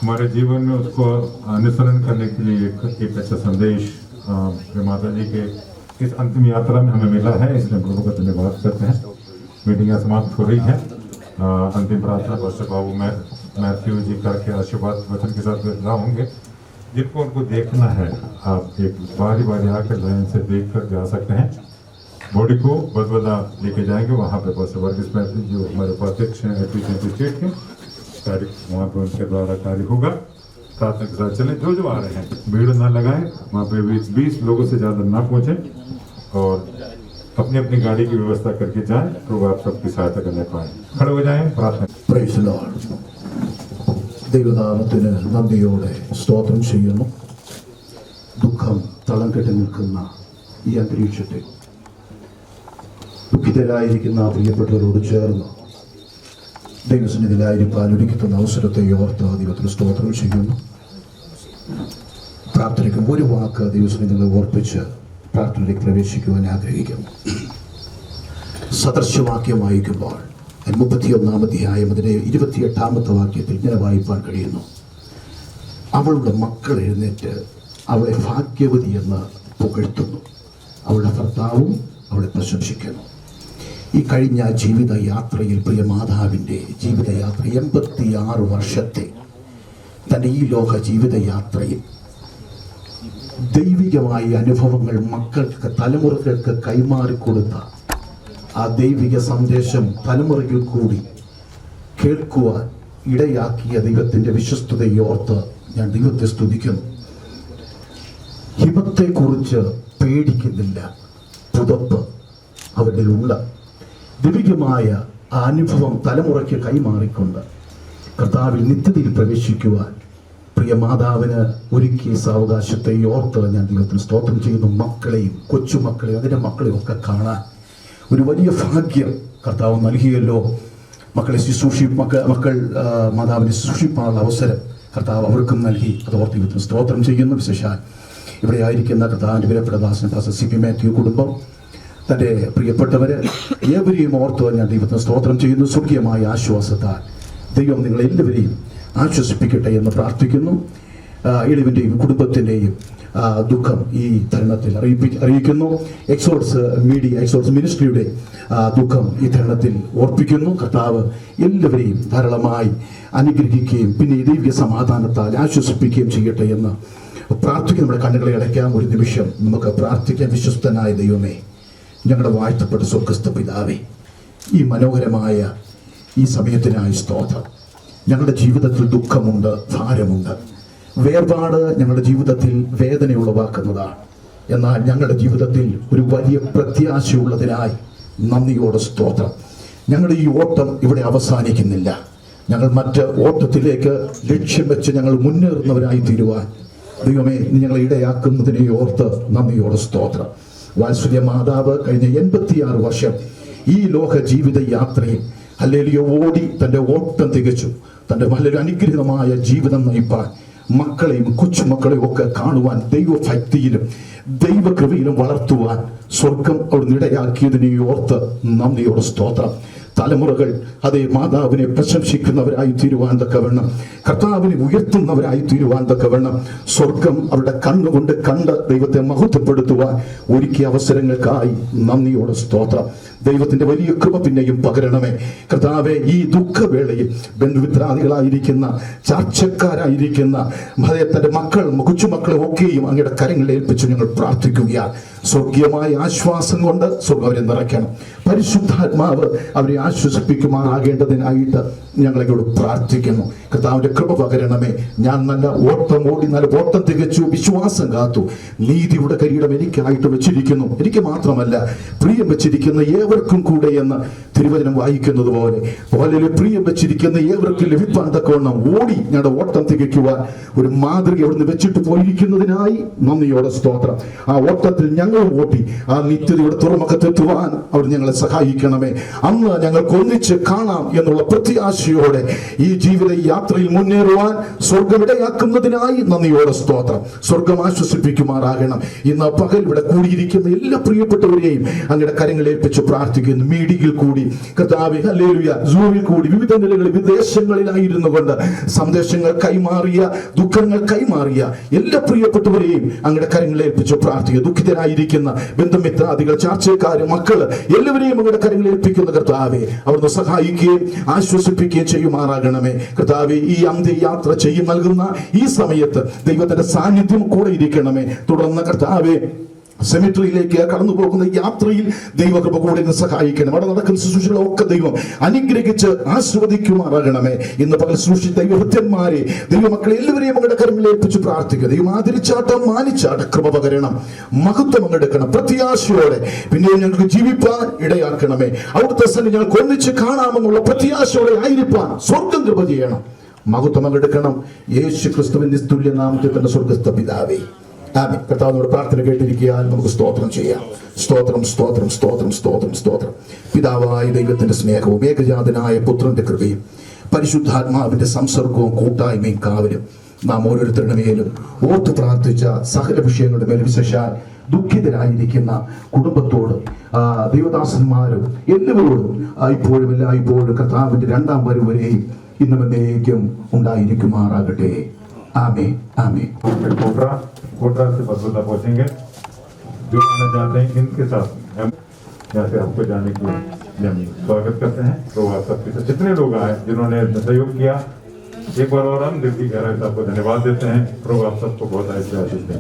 हमारे जीवन में उसको अनुसरण करने के लिए एक अच्छा संदेश माता जी के इस अंतिम यात्रा में हमें मिला है, इसलिए प्रभु का धन्यवाद करते हैं। मीटिंग समाप्त हो रही है। अंतिम प्रार्थना पास्टर बाबू मैथ्यू जी करके आशीर्वाद वचन के साथ विदा होंगे। जिनको उनको देखना है, आप एक बारी बारी आकर लाइन से देख कर जा सकते हैं। बॉडी को बदबदा लेके जाएंगे वहाँ पे पास्टर वर्गीस मैथ्यू जो हमारे उपाध्यक्ष हैं एपीसीएमसी स्टेट के, कार्य वहाँ पे उनके द्वारा कार्य होगा। प्रार्थना के साथ चलें। जो आ रहे हैं भीड़ ना लगाएं, वहाँ पे 20 लोगों से ज़्यादा ना पहुँचें और अपनी अपनी गाड़ी की व्यवस्था करके जाएं, तो आप सबकी सहायता करने पाएं। खड़े हो जाएं, प्रार्थना। Praise the Lord. ദൈവനാമത്തിന് നന്ദിയോടെ സ്തോത്രം ചെയ്യുന്നു. ദുഃഖം തളം കെട്ടി നിൽക്കുന്ന ഈ അന്തരീക്ഷത്തിൽ ദുഃഖിതരായിരിക്കുന്ന പ്രിയപ്പെട്ടവരോട് ചേർന്ന് ദൈവസന്നിധിയിലായിരിക്കാൻ ഒരുക്കുന്ന അവസരത്തെ ഓർത്ത് ദൈവത്തിന് സ്തോത്രം ചെയ്യുന്നു. പ്രാർത്ഥനയ്ക്ക് ഒരു വാക്ക് ദൈവസന്നിധികളെ ഓർപ്പിച്ച് പ്രാർത്ഥനയിലേക്ക് പ്രവേശിക്കുവാൻ ആഗ്രഹിക്കുന്നു. സദൃശവാക്യം വായിക്കുമ്പോൾ 31-ാം അധ്യായം അതിന്റെ 28-ാമത്തെ വാക്യത്തിൽ ഇങ്ങനെ വായിപ്പാൻ കഴിയുന്നു. അവളുടെ മക്കൾ എഴുന്നേറ്റ് അവളെ ഭാഗ്യവതി എന്ന് പുകഴ്ത്തുന്നു, അവളുടെ ഭർത്താവും അവളെ പ്രശംസിക്കുന്നു. ഈ കഴിഞ്ഞ ജീവിതയാത്രയിൽ പ്രിയ മാതാവിൻ്റെ ജീവിതയാത്ര 86 വർഷത്തെ തൻ്റെ ഈ ലോക ജീവിതയാത്രയിൽ ദൈവികമായ അനുഭവങ്ങൾ മക്കൾക്ക് തലമുറകൾക്ക് കൈമാറിക്കൊടുത്ത ആ ദൈവിക സന്ദേശം തലമുറയിൽ കൂടി കേൾക്കുവാൻ ഇടയാക്കിയ ദൈവത്തിൻ്റെ വിശ്വസ്തതയോർത്ത് ഞാൻ ദൈവത്തെ സ്തുതിക്കുന്നു. ഹിമത്തെക്കുറിച്ച് പേടിക്കുന്നില്ല, പുതപ്പ് അവരുടെ ഉള്ള ദൈവികമായ ആ അനുഭവം തലമുറയ്ക്ക് കൈമാറിക്കൊണ്ട് കർത്താവിൽ നിത്യതയിൽ പ്രവേശിക്കുവാൻ പ്രിയ മാതാവിന് ഒരുക്കിയ സാവകാശത്തെ ഓർത്ത് ഞാൻ ദൈവത്തിന് സ്തോത്രം ചെയ്യുന്നു. മക്കളെയും കൊച്ചുമക്കളെയും അതിൻ്റെ മക്കളെയും ഒക്കെ കാണാൻ ഒരു വലിയ ഭാഗ്യം കർത്താവ് നൽകിയല്ലോ. മക്കളെ മക്കൾ മാതാവിനെ ശുശ്രൂഷിപ്പാനുള്ള അവസരം കർത്താവ് അവർക്കും നൽകി. അത് ഓർത്ത് ദൈവത്തിന് സ്തോത്രം ചെയ്യുന്നു. വിശേഷാൽ ഇവിടെ ആയിരിക്കുന്ന കർത്താവിൻ്റെ വിലപ്പെട്ടദാസൻ പാസ്റ്റർ സി പി മാത്യു കുടുംബം, തൻ്റെ പ്രിയപ്പെട്ടവരെ ഏവരെയും ഓർത്ത് ഞാൻ ദൈവത്തിന് സ്തോത്രം ചെയ്യുന്നു. സ്വർഗീയമായ ആശ്വാസത്താൽ ദൈവം നിങ്ങളെല്ലാവരെയും ആശ്വസിപ്പിക്കട്ടെ എന്ന് പ്രാർത്ഥിക്കുന്നു. എളിവിൻ്റെയും കുടുംബത്തിൻ്റെയും ദുഃഖം ഈ തരുണത്തിൽ അറിയിക്കുന്നു. എക്സോഡ്സ് മിനിസ്ട്രിയുടെ ദുഃഖം ഈ തരുണത്തിൽ ഓർപ്പിക്കുന്നു. കർത്താവ് എല്ലാവരെയും ധാരാളമായി അനുഗ്രഹിക്കുകയും പിന്നെ ഈ ദൈവിക സമാധാനത്താൽ ആശ്വസിപ്പിക്കുകയും ചെയ്യട്ടെ എന്ന് പ്രാർത്ഥിക്കുന്ന നമ്മുടെ കണ്ണുകളെ അടയ്ക്കാം. ഒരു നിമിഷം നമുക്ക് പ്രാർത്ഥിക്കാം. വിശ്വസ്തനായ ദൈവമേ, ഞങ്ങളുടെ വാഴ്ത്തപ്പെട്ട സ്വർഗ്ഗസ്ഥ പിതാവേ, ഈ മനോഹരമായ ഈ സമയത്തിനായി സ്തോത്രം. ഞങ്ങളുടെ ജീവിതത്തിൽ ദുഃഖമുണ്ട്, ഭാരമുണ്ട്, വേർപാട് ഞങ്ങളുടെ ജീവിതത്തിൽ വേദന ഉളവാക്കുന്നതാണ്. എന്നാൽ ഞങ്ങളുടെ ജീവിതത്തിൽ ഒരു വലിയ പ്രത്യാശയുള്ളതിനായി നന്ദിയോടെ സ്തോത്രം. ഞങ്ങളുടെ ഈ ഓട്ടം ഇവിടെ അവസാനിക്കുന്നില്ല. ഞങ്ങൾ മറ്റ് ഓട്ടത്തിലേക്ക് ലക്ഷ്യം വെച്ച് ഞങ്ങൾ മുന്നേറുന്നവരായി തീരുവാൻ ദൈവമേ ഞങ്ങളെ ഇടയാക്കുന്നതിനെ ഓർത്ത് നന്ദിയോടെ സ്തോത്രം. വാത്സല്യ മാതാവ് കഴിഞ്ഞ 86 വർഷം ഈ ലോക ജീവിത യാത്രയിൽ ഹല്ലേലൂയ ഓടി തൻ്റെ ഓട്ടം തികച്ചു. തൻ്റെ വളരെ അനുഗ്രഹീതമായ ജീവിതം നയിപ്പാൻ മക്കളെയും കൊച്ചുമക്കളെയും ഒക്കെ കാണുവാൻ ദൈവഭക്തിയിലും ദൈവകൃപയിലും വളർത്തുവാൻ സ്വർഗം അവിടുന്ന് ഇടയാക്കിയതിനെ ഓർത്ത് നന്ദിയോടെ സ്തോത്രം. തലമുറകൾ അതേ മാതാവിനെ പ്രശംസിക്കുന്നവരായി തീരുവാൻ തക്കവണ്ണം, കർത്താവിനെ ഉയർത്തുന്നവരായി തീരുവാൻ തക്കവണ്ണം സ്വർഗം അവരുടെ കണ്ണുകൊണ്ട് കണ്ട് ദൈവത്തെ മഹത്വപ്പെടുത്തുവാൻ ഒരുക്കിയ അവസരങ്ങൾക്കായി നന്ദിയോടെ സ്തോത്രം. ദൈവത്തിന്റെ വലിയ കൃപ പിന്നെയും പകരണമേ കർത്താവെ. ഈ ദുഃഖവേളയിൽ ബന്ധുമിത്രാദികളായിരിക്കുന്ന ചാർച്ചക്കാരായിരിക്കുന്ന തന്റെ മക്കൾ കൊച്ചുമക്കളെ ഒക്കെയും അങ്ങയുടെ കരങ്ങളിൽ ഏൽപ്പിച്ച് ഞങ്ങൾ പ്രാർത്ഥിക്കുകയാണ്. സ്വർഗീയമായ ആശ്വാസം കൊണ്ട് സ്വർഗം അവരെ നിറയ്ക്കണം. പരിശുദ്ധാത്മാവ് അവരെ ആശ്വസിപ്പിക്കുമാറാകേണ്ടതിനായിട്ട് ഞങ്ങളെയോട് പ്രാർത്ഥിക്കുന്നു. കർത്താവിന്റെ കൃപ പകരണമേ. ഞാൻ നല്ല ഓട്ടം ഓടി, നല്ല ഓട്ടം തികച്ചു, വിശ്വാസം കാത്തു, നീതിയുടെ കിരീടം എനിക്കായിട്ട് വെച്ചിരിക്കുന്നു. എനിക്ക് മാത്രമല്ല, പ്രിയം വെച്ചിരിക്കുന്ന ഏവർക്കും കൂടെ എന്ന് തിരുവചനം വായിക്കുന്നത് പോലെ പ്രിയം വെച്ചിരിക്കുന്ന ഏവർക്കും ലഭിപ്പാൻ തക്കവണ്ണം ഓടി ഞങ്ങളുടെ ഓട്ടം തികയ്ക്കുവാൻ ഒരു മാതൃക അവിടുന്ന് വെച്ചിട്ട് പോയിരിക്കുന്നതിനായി നന്ദിയോടെ സ്തോത്രം. ആ ഓട്ടത്തിൽ ഞങ്ങൾ ഞങ്ങളും ഓട്ടി ആ നിത്യതയുടെ തുറമുഖത്തെത്തുവാൻ അവർ ഞങ്ങളെ സഹായിക്കണമേ. അന്ന് ഞങ്ങൾക്ക് ഒന്നിച്ച് കാണാം എന്നുള്ള പ്രത്യാശയോടെ ഈ ജീവിത യാത്രയിൽ മുന്നേറുവാൻ സ്വർഗമിടയാക്കുന്നതിനായി നന്ദിയോടെ സ്തോത്രം. സ്വർഗം ആശ്വസിപ്പിക്കുമാറാകണം. ഇന്ന് പകൽ ഇവിടെ കൂടിയിരിക്കുന്ന എല്ലാ പ്രിയപ്പെട്ടവരെയും അങ്ങയുടെ കരങ്ങളിൽ ഏൽപ്പിച്ച് പ്രാർത്ഥിക്കുന്നു. മീഡിയയിൽ കൂടി കർത്താവേ ഹല്ലേലൂയ, സൂമിൽ കൂടി വിവിധ നിലകളിൽ വിദേശങ്ങളിലായിരുന്നു കൊണ്ട് സന്ദേശങ്ങൾ കൈമാറിയ, ദുഃഖങ്ങൾ കൈമാറിയ എല്ലാ പ്രിയപ്പെട്ടവരെയും അങ്ങയുടെ കരങ്ങളിൽ ഏൽപ്പിച്ച് പ്രാർത്ഥിക്കുക. ദുഃഖിതരായിരിക്കുന്ന ബന്ധുമിത്രാദികൾ, ചാർച്ചക്കാര്, മക്കള് എല്ലാവരെയും അങ്ങയുടെ കരങ്ങളിൽ ഏൽപ്പിക്കുന്ന കർത്താവെ അവിടുന്ന് സഹായിക്കുകയും ആശ്വസിപ്പിക്കുകയും ചെയ്യുമാറാകണമേ. കർത്താവെ ഈ അന്ത്യയാത്ര ചെയ്യും നൽകുന്ന ഈ സമയത്ത് ദൈവത്തിന്റെ സാന്നിധ്യം കൂടെ ഇരിക്കണമേ. തുടർന്ന് കർത്താവെ സെമിട്രിയിലേക്ക് കടന്നു പോകുന്ന യാത്രയിൽ ദൈവകൃപ കൂടെ സഹായിക്കണം. അവിടെ നടക്കുന്ന ശുശ്രൂഷകളൊക്കെ ദൈവം അനുഗ്രഹിച്ച് ആസ്വദിക്കുമാറാകണമേ. ഇന്ന് പകൽ സൂക്ഷിച്ച ദൈവഭൃത്യന്മാരെ, ദൈവമക്കളെ എല്ലാവരെയും അങ്ങയുടെ കരങ്ങളിൽ ഏൽപ്പിച്ച് പ്രാർത്ഥിക്കുക. ദൈവം ആദരിച്ചാട്ടം മാനിച്ചാട്ട കൃപ പകരണം, മഹത്വം അങ്ങെടുക്കണം. പ്രത്യാശയോടെ പിന്നെയും ഞങ്ങൾക്ക് ജീവിപ്പാൻ ഇടയാക്കണമേ. അവിടുത്തെ സന്നിധി ഞങ്ങൾക്ക് ഒന്നിച്ച് കാണാമെന്നുള്ള പ്രത്യാശയോടെ ആയിരിക്കാൻ സ്വർഗം കൃപ ചെയ്യണം. മഹത്വം അങ്ങെടുക്കണം. യേശു ക്രിസ്തുവിൻ നിസ്തുല്യ നാമത്തിൽ തന്നെ സ്വർഗസ്ഥ പിതാവേ, ആമേൻ. കർത്താവിനോട് പ്രാർത്ഥന കേട്ടിരിക്കാൻ നമുക്ക് സ്തോത്രം ചെയ്യാം. സ്തോത്രം, സ്തോത്രം, സ്തോത്രം, സ്തോത്രം, സ്തോത്രം. പിതാവായ ദൈവത്തിന്റെ സ്നേഹവും ഏകജാതനായ പുത്രന്റെ കൃപയും പരിശുദ്ധാത്മാവിന്റെ സംസർഗവും കൂട്ടായ്മയും കാവലും നാം ഓരോരുത്തരുടെ മേലും ഓർത്ത് പ്രാർത്ഥിച്ച സകല വിഷയങ്ങളുടെ മേലും, വിശേഷാൽ ദുഃഖിതരായിരിക്കുന്ന കുടുംബത്തോട്, ദൈവദാസന്മാരും എല്ലാവരോടും ഇപ്പോഴും എല്ലായ്പ്പോഴും കർത്താവിന്റെ രണ്ടാം വരവരെയും ഇന്നും എന്നേക്കും ഉണ്ടായിരിക്കുമാറാകട്ടെ. आमीन आमीन। कोटरा से बरबुल्ला पहुंचेंगे। जो आना चाहते हैं इनके साथ हम यहाँ से आपको जाने के लिए स्वागत करते हैं। तो आप सबके साथ जितने लोग आए, जिन्होंने सहयोग किया, एक बार और हम दिल की गहराई से आपको धन्यवाद देते हैं। प्रभु आप सबको बहुत ऐसे आशीष दें।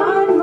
Kan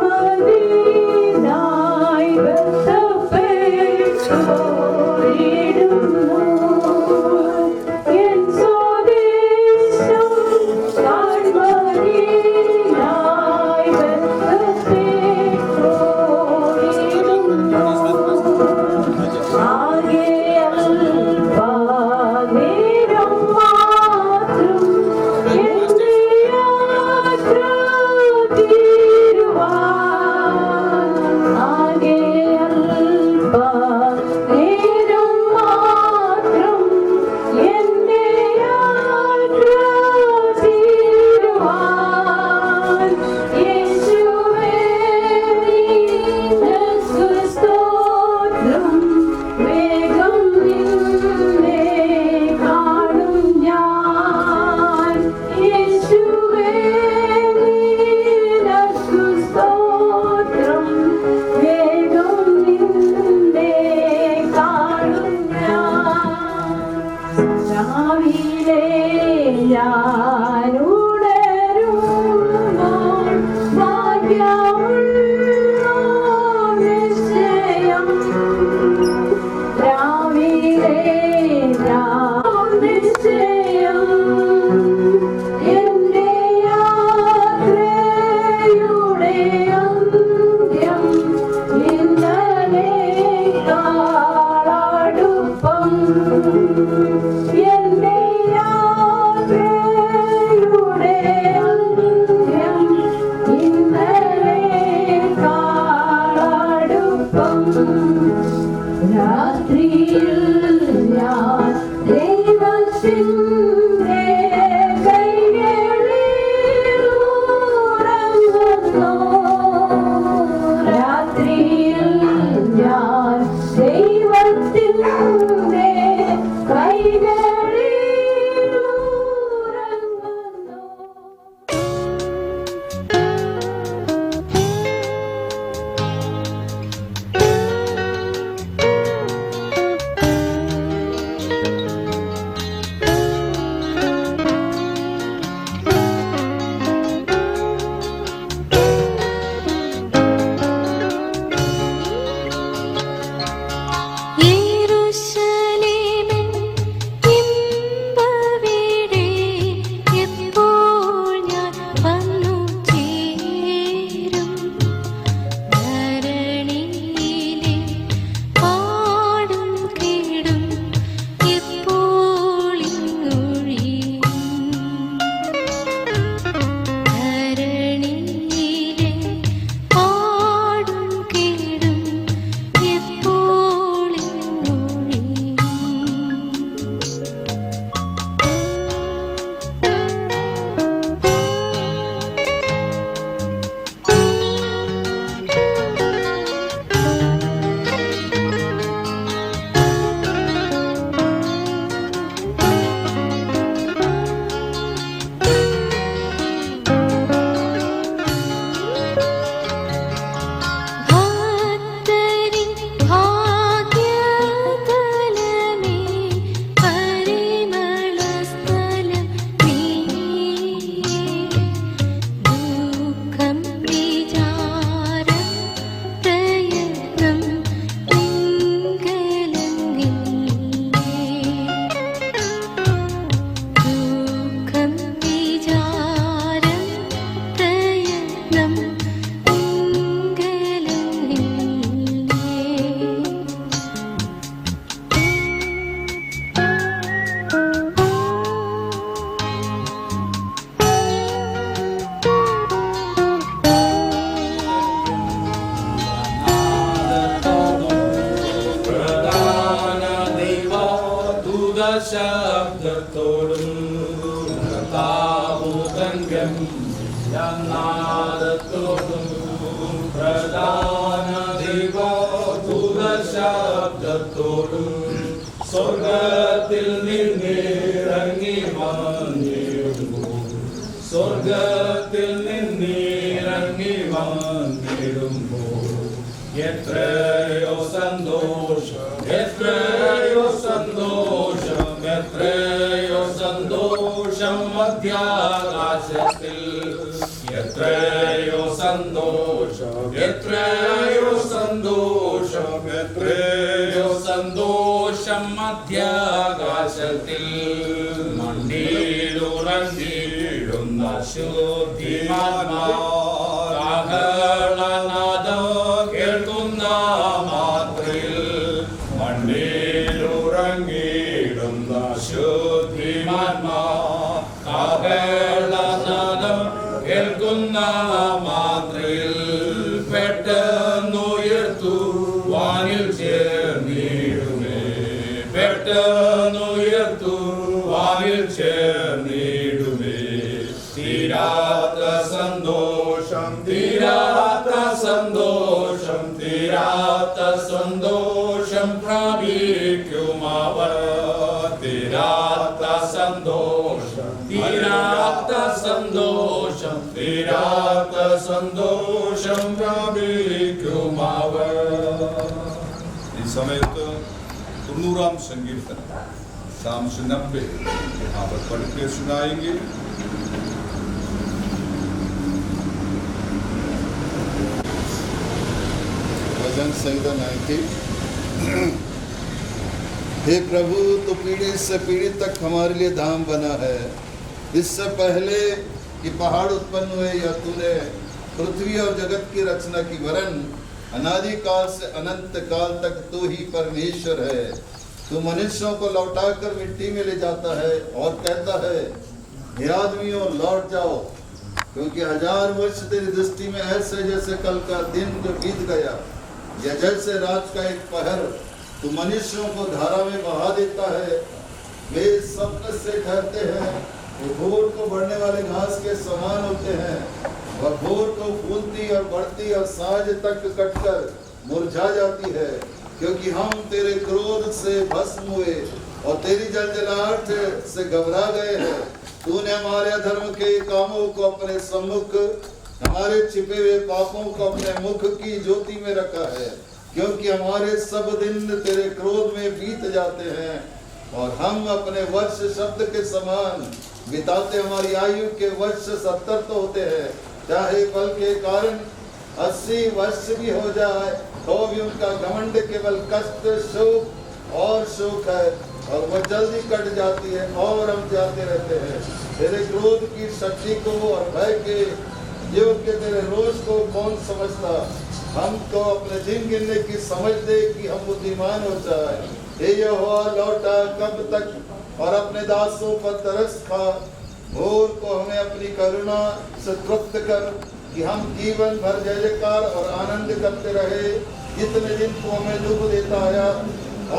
സ്വർഗത്തിൽ നിന്നിറങ്ങി വന്നിടുമ്പോൾ സ്വർഗത്തിൽ നിന്നിറങ്ങി വന്നിടുമ്പോൾ എത്രയോ സന്തോഷം എത്രയോ സന്തോഷം എത്രയോ സന്തോഷം മധ്യാകാശത്തിൽ എത്രയോ സന്തോഷം എത്രയോ സന്തോഷം എത്രയോ സന്തോഷം മധ്യാകാശത്തിൽ മണ്ണിലുറങ്ങിയിടുന്ന ശുദ്ധിമാനാദം കേൾക്കുന്ന മാത്രയിൽ മണ്ണിലുറങ്ങിയിടുന്ന ശുദ്ധിമാനാദം കേൾക്കുന്ന മാത്രയിൽ പെട്ടെന്നുയർത്തു വാനിൽ ചേർന്നിടുമേ പെട്ടെന്നുയർത്തു വാനിൽ ചേർന്നിടുമേ തീരാത്ത സന്തോഷം തീരാത്ത സന്തോഷം തീരാത്ത സന്തോഷം പ്രാപിക്കുമവർ തീരാത്ത സന്തോഷം തീരാത്ത സന്തോഷം തീരാത്ത സന്തോഷം പ്രാപിക്കുമവർ. ഈ സമയത്ത് 90-ാം സങ്കീർത്തനം Psalms 90 आप पढ़ के सुनाएंगे. भजन संहिता 90. हे प्रभु, तो पीढ़ी से पीढ़ी तक हमारे लिए धाम बना है. इससे पहले कि पहाड़ उत्पन्न हुए या तूने पृथ्वी और जगत की रचना की, वरन अनादि काल से अनंत काल तक तू ही परमेश्वर है. तू मनुष्यों को लौटाकर मिट्टी में ले जाता है और कहता है, हे आदमियों लौट जाओ, क्योंकि 1000 वर्ष तेरी दृष्टि में ऐसे जैसे कल का दिन जो बीत गया, या जैसे रात का एक पहर. तू मनुष्यों को धारा में बहा देता है, वे स्वप्न से ठहरते हैं. वो भोर को बढ़ने वाले घास के समान होते हैं. वह भोर को फूलती और बढ़ती और सांझ तक कटकर मुरझा जाती है, क्योंकि हम तेरे क्रोध से भस्म हुए और तेरी जलजलाहट से घबरा गए हैं. तूने हमारे अधर्म के कामों को अपने सम्मुख, हमारे छिपे हुए पापों को अपने मुख की ज्योति में रखा है, क्योंकि हमारे सब दिन तेरे क्रोध में बीत जाते हैं और हम अपने वर्ष शब्द के समान बिताते. हमारी आयु के वर्ष 70 तो होते हैं, चाहे बल के कारण 80 वर्ष भी हो जाए तो भी उनका घमंड केवल कष्ट शोक और शोक है, और वह जल्दी कट जाती है और हम जाते रहते हैं. तेरे क्रोध की शक्ति को और भय के जीव के तेरे रोष को कौन समझता. हमको अपने दिन गिनने की समझ दे कि हम बुद्धिमान हो जाए. हे यहोवा लौटा कब तक और अपने दासों पर तरस खा. भोर को हमें अपनी करुणा से तृप्त कर कि हम जीवन भर जय जयकार और आनंद करते रहे. जितने दिन को हमें दुख देता आया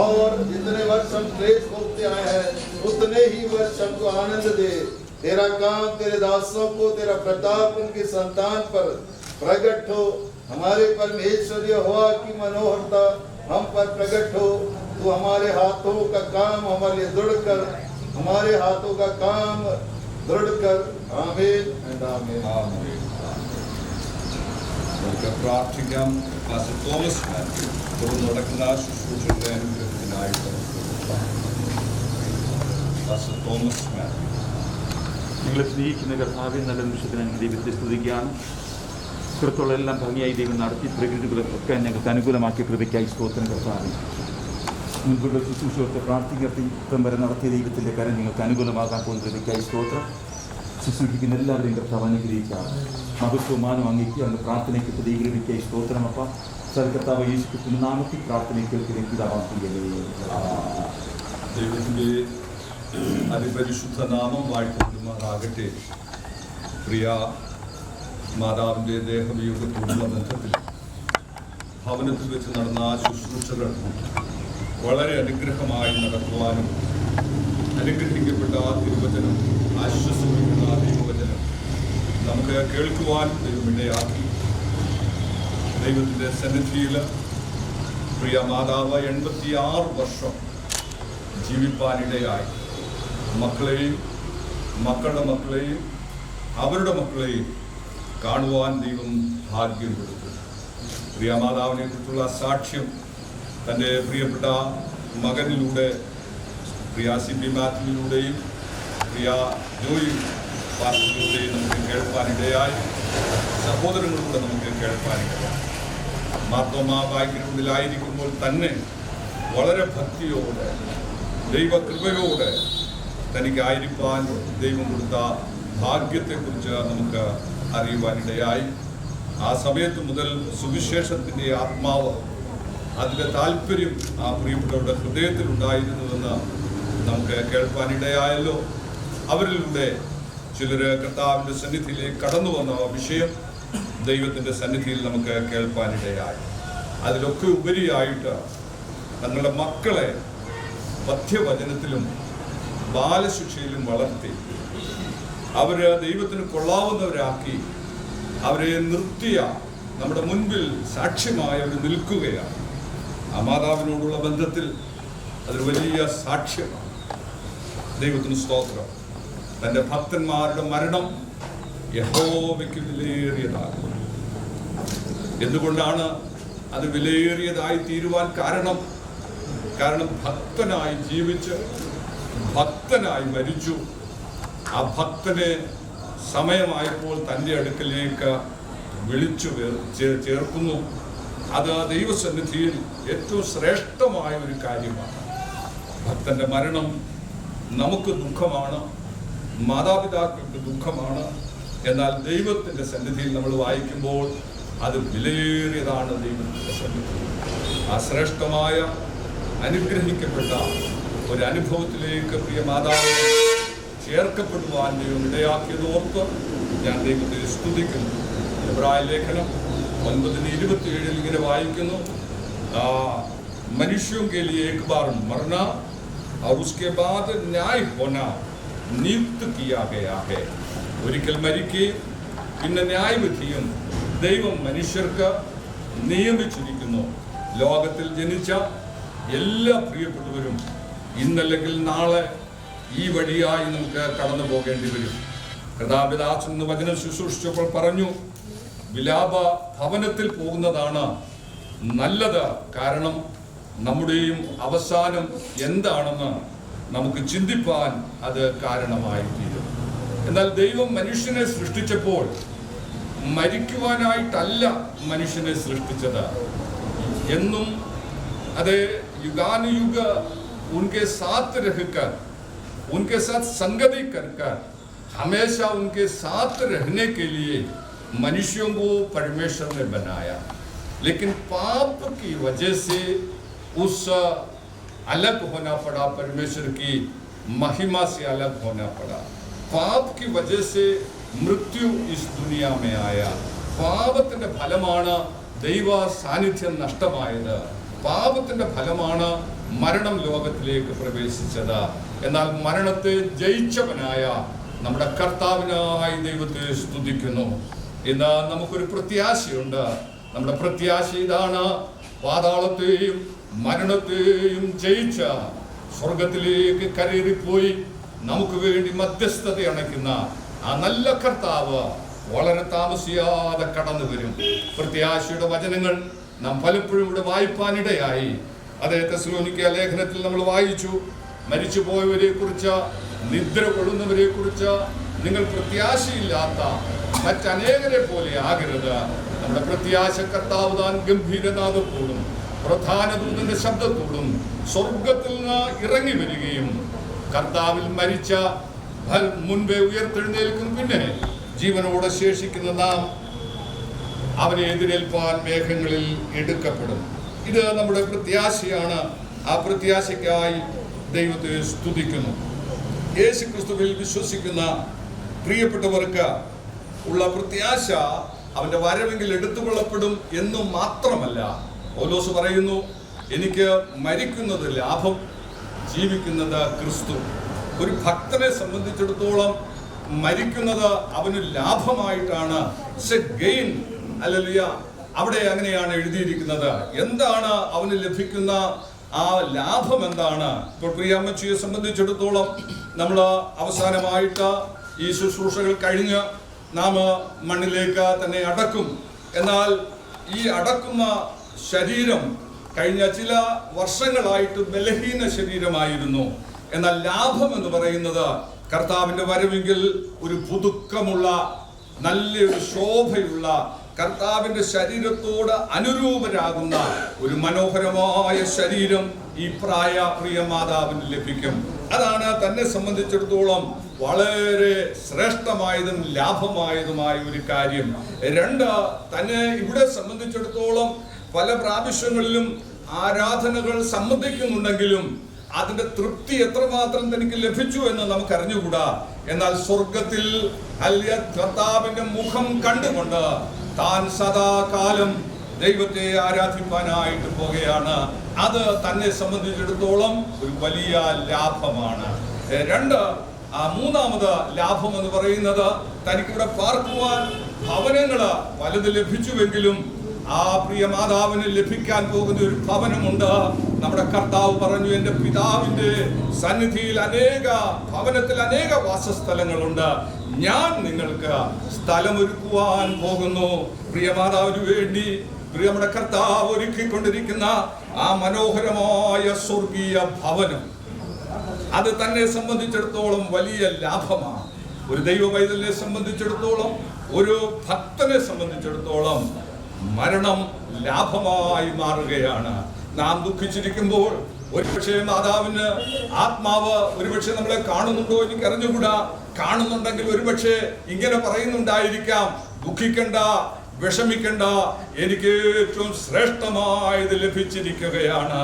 और जितने वर्ष हम क्लेश भोगते आए हैं, उतने ही वर्ष हमको आनंद दे. तेरा काम तेरे दासों को, तेरा प्रताप उनकी संतान पर प्रकट हो. हमारे परमेश्वर यहोवा की मनोहरता हम पर प्रकट हो. तू हमारे हाथों का काम हमारे लिए दृढ़ कर, हमारे हाथों का काम दृढ़ कर. आमीन एंड आमीन. നമുക്ക് പ്രാർത്ഥിക്കാം. പാസ്റ്റർ തോമസ് മാത്യു തുടർന്ന് നടക്കുന്ന ശുശ്രൂഷയുടെ അനുഗ്രഹത്തിനായിട്ട് പാസ്റ്റർ തോമസ് മാത്യു. നിങ്ങളെ സ്നേഹിക്കുന്ന കർത്താവെ, നല്ല നിമിഷത്തിന് ഞങ്ങൾ ദൈവത്തെ സ്തുതിക്കുകയാണ്. ഇത്രത്തോളം എല്ലാം ഭംഗിയായി ദൈവം നടത്തി പ്രകൃതികളൊക്കെ ഞങ്ങൾക്ക് അനുകൂലമാക്കിയ കൃപയ്ക്കായി സ്തോത്രം കർത്താവെ. മുൻപുള്ള ശുശ്രൂഷത്തെ പ്രാർത്ഥിക്കത്തം വരെ നടത്തിയ ദൈവത്തിൻ്റെ കരം നിങ്ങൾക്ക് അനുകൂലമാകാൻ പോകുന്ന കൃപയ്ക്കായി സ്തോത്രം. ശുശ്രൂഷിക്കുന്ന എല്ലാവരെയും കർത്താവ് അനുഗ്രഹിക്കാം. മഹത്വമാനം അങ്ങേക്ക് അന്ന് പ്രാർത്ഥനയ്ക്ക് പ്രതികരിക്കായി സ്തോത്രമപ്പ. സർക്കർത്താവ് യേശു ക്രിസ്തുവിന്റെ നാമത്തിൽ പ്രാർത്ഥനയ്ക്ക് ദൈവത്തിൻ്റെ അതിപരിശുദ്ധ നാമം വാഴ്ത്തപ്പെടുമാറാകട്ടെ. പ്രിയ മാതാവിൻ്റെ ദേഹവിയോഗത്തോടുള്ള ബന്ധത്തിൽ ഭവനത്തിൽ വെച്ച് നടന്ന ആ ശുശ്രൂഷകൾ വളരെ അനുഗ്രഹമായി നടക്കുവാനും അനുഗ്രഹിക്കപ്പെട്ട ആ തിരുവചനം, ആശ്വസിപ്പിക്കുന്ന ആ ദൈവവചനം നമുക്ക് കേൾക്കുവാൻ ദൈവമിടയാക്കി. ദൈവത്തിൻ്റെ സന്നിധിയിൽ പ്രിയ മാതാവ് 86 വർഷം ജീവിപ്പാനിടയായി മക്കളെയും മക്കളുടെ മക്കളെയും അവരുടെ മക്കളെയും കാണുവാൻ ദൈവം ഭാഗ്യം കൊടുത്തു. പ്രിയമാതാവിനെ കുറിച്ചുള്ള സാക്ഷ്യം തൻ്റെ പ്രിയപ്പെട്ട മകനിലൂടെ, പ്രിയ CP മാത്യുവിലൂടെയും പ്രിയ ജോയി പാസ്റ്ററിലൂടെയും നമുക്ക് കേൾപ്പാനിടയായി. സഹോദരങ്ങളിലൂടെ നമുക്ക് കേൾപ്പാനിടയായി. മാർത്തോമാ ബാങ്കിനുള്ളിലായിരിക്കുമ്പോൾ തന്നെ വളരെ ഭക്തിയോടെ ദൈവകൃപയോടെ തനിക്കായിരിക്കാൻ ദൈവം കൊടുത്ത ഭാഗ്യത്തെക്കുറിച്ച് നമുക്ക് അറിയുവാനിടയായി. ആ സമയത്ത് മുതൽ സുവിശേഷത്തിൻ്റെ ആത്മാവ്, അതിൻ്റെ താല്പര്യം ആ പ്രിയപ്പെട്ടവരുടെ ഹൃദയത്തിലുണ്ടായിരുന്നുവെന്ന് നമുക്ക് കേൾപ്പാനിടയായല്ലോ. അവരിലൂടെ ചിലർ കർത്താവിൻ്റെ സന്നിധിയിലേക്ക് കടന്നു വന്ന വിഷയം ദൈവത്തിൻ്റെ സന്നിധിയിൽ നമുക്ക് കേൾപ്പാനിടയായി. അതിലൊക്കെ ഉപരിയായിട്ട് തങ്ങളുടെ മക്കളെ പഥ്യവചനത്തിലും ബാലശിക്ഷയിലും വളർത്തി അവര് ദൈവത്തിന് കൊള്ളാവുന്നവരാക്കി അവരെ നിർത്തിയ നമ്മുടെ മുൻപിൽ സാക്ഷ്യമായി അവർ നിൽക്കുകയാണ്. ആ മാതാവിനോടുള്ള ബന്ധത്തിൽ അതൊരു വലിയ സാക്ഷ്യമാണ്. ദൈവത്തിന് സ്തോത്രം. തൻ്റെ ഭക്തന്മാരുടെ മരണം യഹോവയ്ക്ക് വിലയേറിയതാണ്. എന്തുകൊണ്ടാണ് അത് വിലയേറിയതായി തീരുവാൻ കാരണം? ഭക്തനായി ജീവിച്ച് ഭക്തനായി മരിച്ചു. ആ ഭക്തനെ സമയമായപ്പോൾ തൻ്റെ അടുക്കലേക്ക് വിളിച്ചു ചേർക്കുന്നു. അത് ദൈവസന്നിധിയിൽ ഏറ്റവും ശ്രേഷ്ഠമായ ഒരു കാര്യമാണ്. ഭക്തന്റെ മരണം നമുക്ക് ദുഃഖമാണ്, മാതാപിതാക്കൾക്ക് ദുഃഖമാണ്. എന്നാൽ ദൈവത്തിൻ്റെ സന്നിധിയിൽ നമ്മൾ വായിക്കുമ്പോൾ അത് വിലയേറിയതാണ്. ദൈവത്തിൻ്റെ സന്നിധി ആ ശ്രേഷ്ഠമായ അനുഗ്രഹിക്കപ്പെട്ട ഒരു അനുഭവത്തിലേക്ക് പ്രിയ മാതാവ് ചേർക്കപ്പെടുവാൻ ദൈവം ഇടയാക്കിയത് ഓർത്ത് ഞാൻ ദൈവത്തെ സ്തുതിക്കുന്നു. എബ്രായ ലേഖനം 9:27 ഇങ്ങനെ വായിക്കുന്നു, മനുഷ്യോं के लिए एक बार मरना और उसके बाद न्याय होना नियुक्त किया गया है. ഒരിക്കൽ മരിക്കുകയും പിന്നെ ന്യായവിധിയും ദൈവം മനുഷ്യർക്ക് നിയമിച്ചിരിക്കുന്നു. ലോകത്തിൽ ജനിച്ച എല്ലാ പ്രിയപ്പെട്ടവരും ഇന്നല്ലെങ്കിൽ നാളെ ഈ വഴിയായി നമുക്ക് കടന്നു പോകേണ്ടി വരും. കഥാപിതാസൻ എന്ന് വചനം ശുശ്രൂഷിച്ചപ്പോൾ പറഞ്ഞു, വിലാപ ഭവനത്തിൽ പോകുന്നതാണ് നല്ലത്. കാരണം നമ്മുടെയും അവസാനം എന്താണെന്ന് നമുക്ക് ചിന്തിപ്പാൻ അത് കാരണമായി തീരും. എന്നാൽ ദൈവം മനുഷ്യനെ സൃഷ്ടിച്ചപ്പോൾ മരിക്കുവാനായിട്ടല്ല മനുഷ്യനെ സൃഷ്ടിച്ചത്. എന്നും അത് युगानुयुग उनके साथ रहकर, उनके साथ संगति कर हमेशा उनके साथ रहने के लिए मनुष्यों को परमेश्वर ने बनाया. लेकिन पाप की वजह से उस अलग होना पड़ा, परमेश्वर की महिमा से अलग होना पड़ा. पाप की वजह से मृत्यु इस दुनिया में आया. പാപത്തിന്റെ ഫലമാണ് ദൈവ സാന്നിധ്യം നഷ്ടമായത്. പാപത്തിന്റെ ഫലമാണ് മരണം ലോകത്തിലേക്ക് പ്രവേശിച്ചത്. എന്നാൽ മരണത്തെ ജയിച്ചവനായ നമ്മുടെ കർത്താവിനായി ദൈവത്തെ സ്തുതിക്കുന്നു. ഇന്ന് നമുക്കൊരു പ്രത്യാശയുണ്ട്. നമ്മുടെ പ്രത്യാശ ഇതാണ്, പാതാളത്തെയും മരണത്തെയും ജയിച്ച സ്വർഗത്തിലേക്ക് കരേറിപ്പോയി നമുക്ക് വേണ്ടി മധ്യസ്ഥത അണയ്ക്കുന്ന ആ നല്ല കർത്താവ് വളരെ താമസിയാതെ കടന്നു വരും. പ്രത്യാശയുടെ വചനങ്ങൾ നാം പലപ്പോഴും ഇവിടെ വായിപ്പാനിടയായി. അതേ തെസ്സലോനിക്ക ലേഖനത്തിൽ നമ്മൾ വായിച്ചു, മരിച്ചുപോയവരെ കുറിച്ച്, നിദ്ര കൊള്ളുന്നവരെ കുറിച്ച് നിങ്ങൾ പ്രത്യാശയില്ലാത്ത മറ്റനേകരെ പോലെ ആകരുത്. നമ്മുടെ പ്രത്യാശ കർത്താവ് താൻ ഗംഭീരനാദത്തോടും പ്രധാന ദൂതന്റെ ശബ്ദത്തോടും സ്വർഗത്തിൽ നിന്ന് ഇറങ്ങി വരികയും കർത്താവിൽ മരിച്ച മുൻപേ ഉയർത്തെഴുന്നേൽക്കും. പിന്നെ ജീവനോടെ ശേഷിക്കുന്ന നാം അവനെ എതിരേൽപ്പാൻ മേഘങ്ങളിൽ എടുക്കപ്പെടും. ഇത് നമ്മുടെ പ്രത്യാശയാണ്. ആ പ്രത്യാശയ്ക്കായി ദൈവത്തെ സ്തുതിക്കുന്നു. യേശു ക്രിസ്തുവിൽ വിശ്വസിക്കുന്ന പ്രിയപ്പെട്ടവർക്ക് ഉള്ള പ്രത്യാശ അവന്റെ വരവെങ്കിൽ എടുത്തുകൊള്ളപ്പെടും എന്നു മാത്രമല്ല, പൗലോസ് പറയുന്നു, എനിക്ക് മരിക്കുന്നത് ലാഭം, ജീവിക്കുന്നത് ക്രിസ്തു. ഒരു ഭക്തനെ സംബന്ധിച്ചിടത്തോളം മരിക്കുന്നത് അവന് ലാഭമായിട്ടാണ്. Gain, hallelujah. അവിടെ അങ്ങനെയാണ് എഴുതിയിരിക്കുന്നത്. എന്താണ് അവന് ലഭിക്കുന്ന ആ ലാഭം എന്താണ്? ഇപ്പോൾ പ്രിയമ്മച്ചിയെ സംബന്ധിച്ചിടത്തോളം നമ്മൾ അവസാനമായിട്ട് ഈ ശുശ്രൂഷകൾ കഴിഞ്ഞ് നാം മണ്ണിലേക്ക് തന്നെ അടക്കും. എന്നാൽ ഈ അടക്കുന്ന ശരീരം കഴിഞ്ഞ ചില വർഷങ്ങളായിട്ട് ബലഹീന ശരീരമായിരുന്നു. എന്നാൽ ലാഭം എന്ന് പറയുന്നത് കർത്താവിന്റെ വരവെങ്കിൽ ഒരു പുതുക്കമുള്ള നല്ലൊരു ശോഭയുള്ള കർത്താവിന്റെ ശരീരത്തോട് അനുരൂപരാകുന്ന ഒരു മനോഹരമായ ശരീരം ഈ പ്രിയ മാതാവിന് ലഭിക്കും. അതാണ് തന്നെ സംബന്ധിച്ചിടത്തോളം വളരെ ശ്രേഷ്ഠമായതും ലാഭമായതുമായ ഒരു കാര്യം. രണ്ട്, തന്നെ ഇവിടെ സംബന്ധിച്ചിടത്തോളം പല പ്രാവശ്യങ്ങളിലും ആരാധനകൾ സംബന്ധിക്കുന്നുണ്ടെങ്കിലും അതിന്റെ തൃപ്തി എത്രമാത്രം തനിക്ക് ലഭിച്ചു എന്ന് നമുക്ക് അറിഞ്ഞുകൂടാ. എന്നാൽ സ്വർഗത്തിൽ കർത്താവിന്റെ മുഖം കണ്ടുകൊണ്ട് താൻ സദാകാലം ദൈവത്തെ ആരാധിപ്പാനായിട്ട് പോകുകയാണ്. അത് തന്നെ സംബന്ധിച്ചിടത്തോളം ഒരു വലിയ ലാഭമാണ്. രണ്ട്, മൂന്നാമത് ലാഭം എന്ന് പറയുന്നത് തനിക്കിവിടെ പാർക്കുവാൻ ഭവനങ്ങള് പലത് ലഭിച്ചുവെങ്കിലും ആ പ്രിയ മാതാവിന് ലഭിക്കാൻ പോകുന്ന ഒരു ഭവനമുണ്ട്. നമ്മുടെ കർത്താവ് പറഞ്ഞു, എൻ്റെ പിതാവിന്റെ സന്നിധിയിൽ ഭവനത്തിൽ അനേക വാസസ്ഥലങ്ങളുണ്ട്, ഞാൻ നിങ്ങൾക്ക് സ്ഥലമൊരുക്കുവാൻ പോകുന്നു. പ്രിയ മാതാവിന് വേണ്ടി നമ്മുടെ കർത്താവ് ഒരുക്കിക്കൊണ്ടിരിക്കുന്ന ആ മനോഹരമായ സ്വർഗീയ ഭവനം, അത് തന്നെ സംബന്ധിച്ചിടത്തോളം വലിയ ലാഭമാണ്. ഒരു ദൈവ പൈതലിനെ സംബന്ധിച്ചിടത്തോളം, ഒരു ഭക്തനെ സംബന്ധിച്ചിടത്തോളം മരണം ലാഭമായി മാറുകയാണ്. നാം ദുഃഖിച്ചിരിക്കുമ്പോൾ ഒരുപക്ഷെ മാതാവിന് ആത്മാവ് ഒരുപക്ഷെ നമ്മളെ കാണുന്നുണ്ടോ എനിക്ക് അറിഞ്ഞുകൂടാ. കാണുന്നുണ്ടെങ്കിൽ ഒരുപക്ഷെ ഇങ്ങനെ പറയുന്നുണ്ടായിരിക്കാം, ദുഃഖിക്കണ്ട, വിഷമിക്കണ്ട, എനിക്ക് ഏറ്റവും ശ്രേഷ്ഠമായത് ലഭിച്ചിരിക്കുകയാണ്.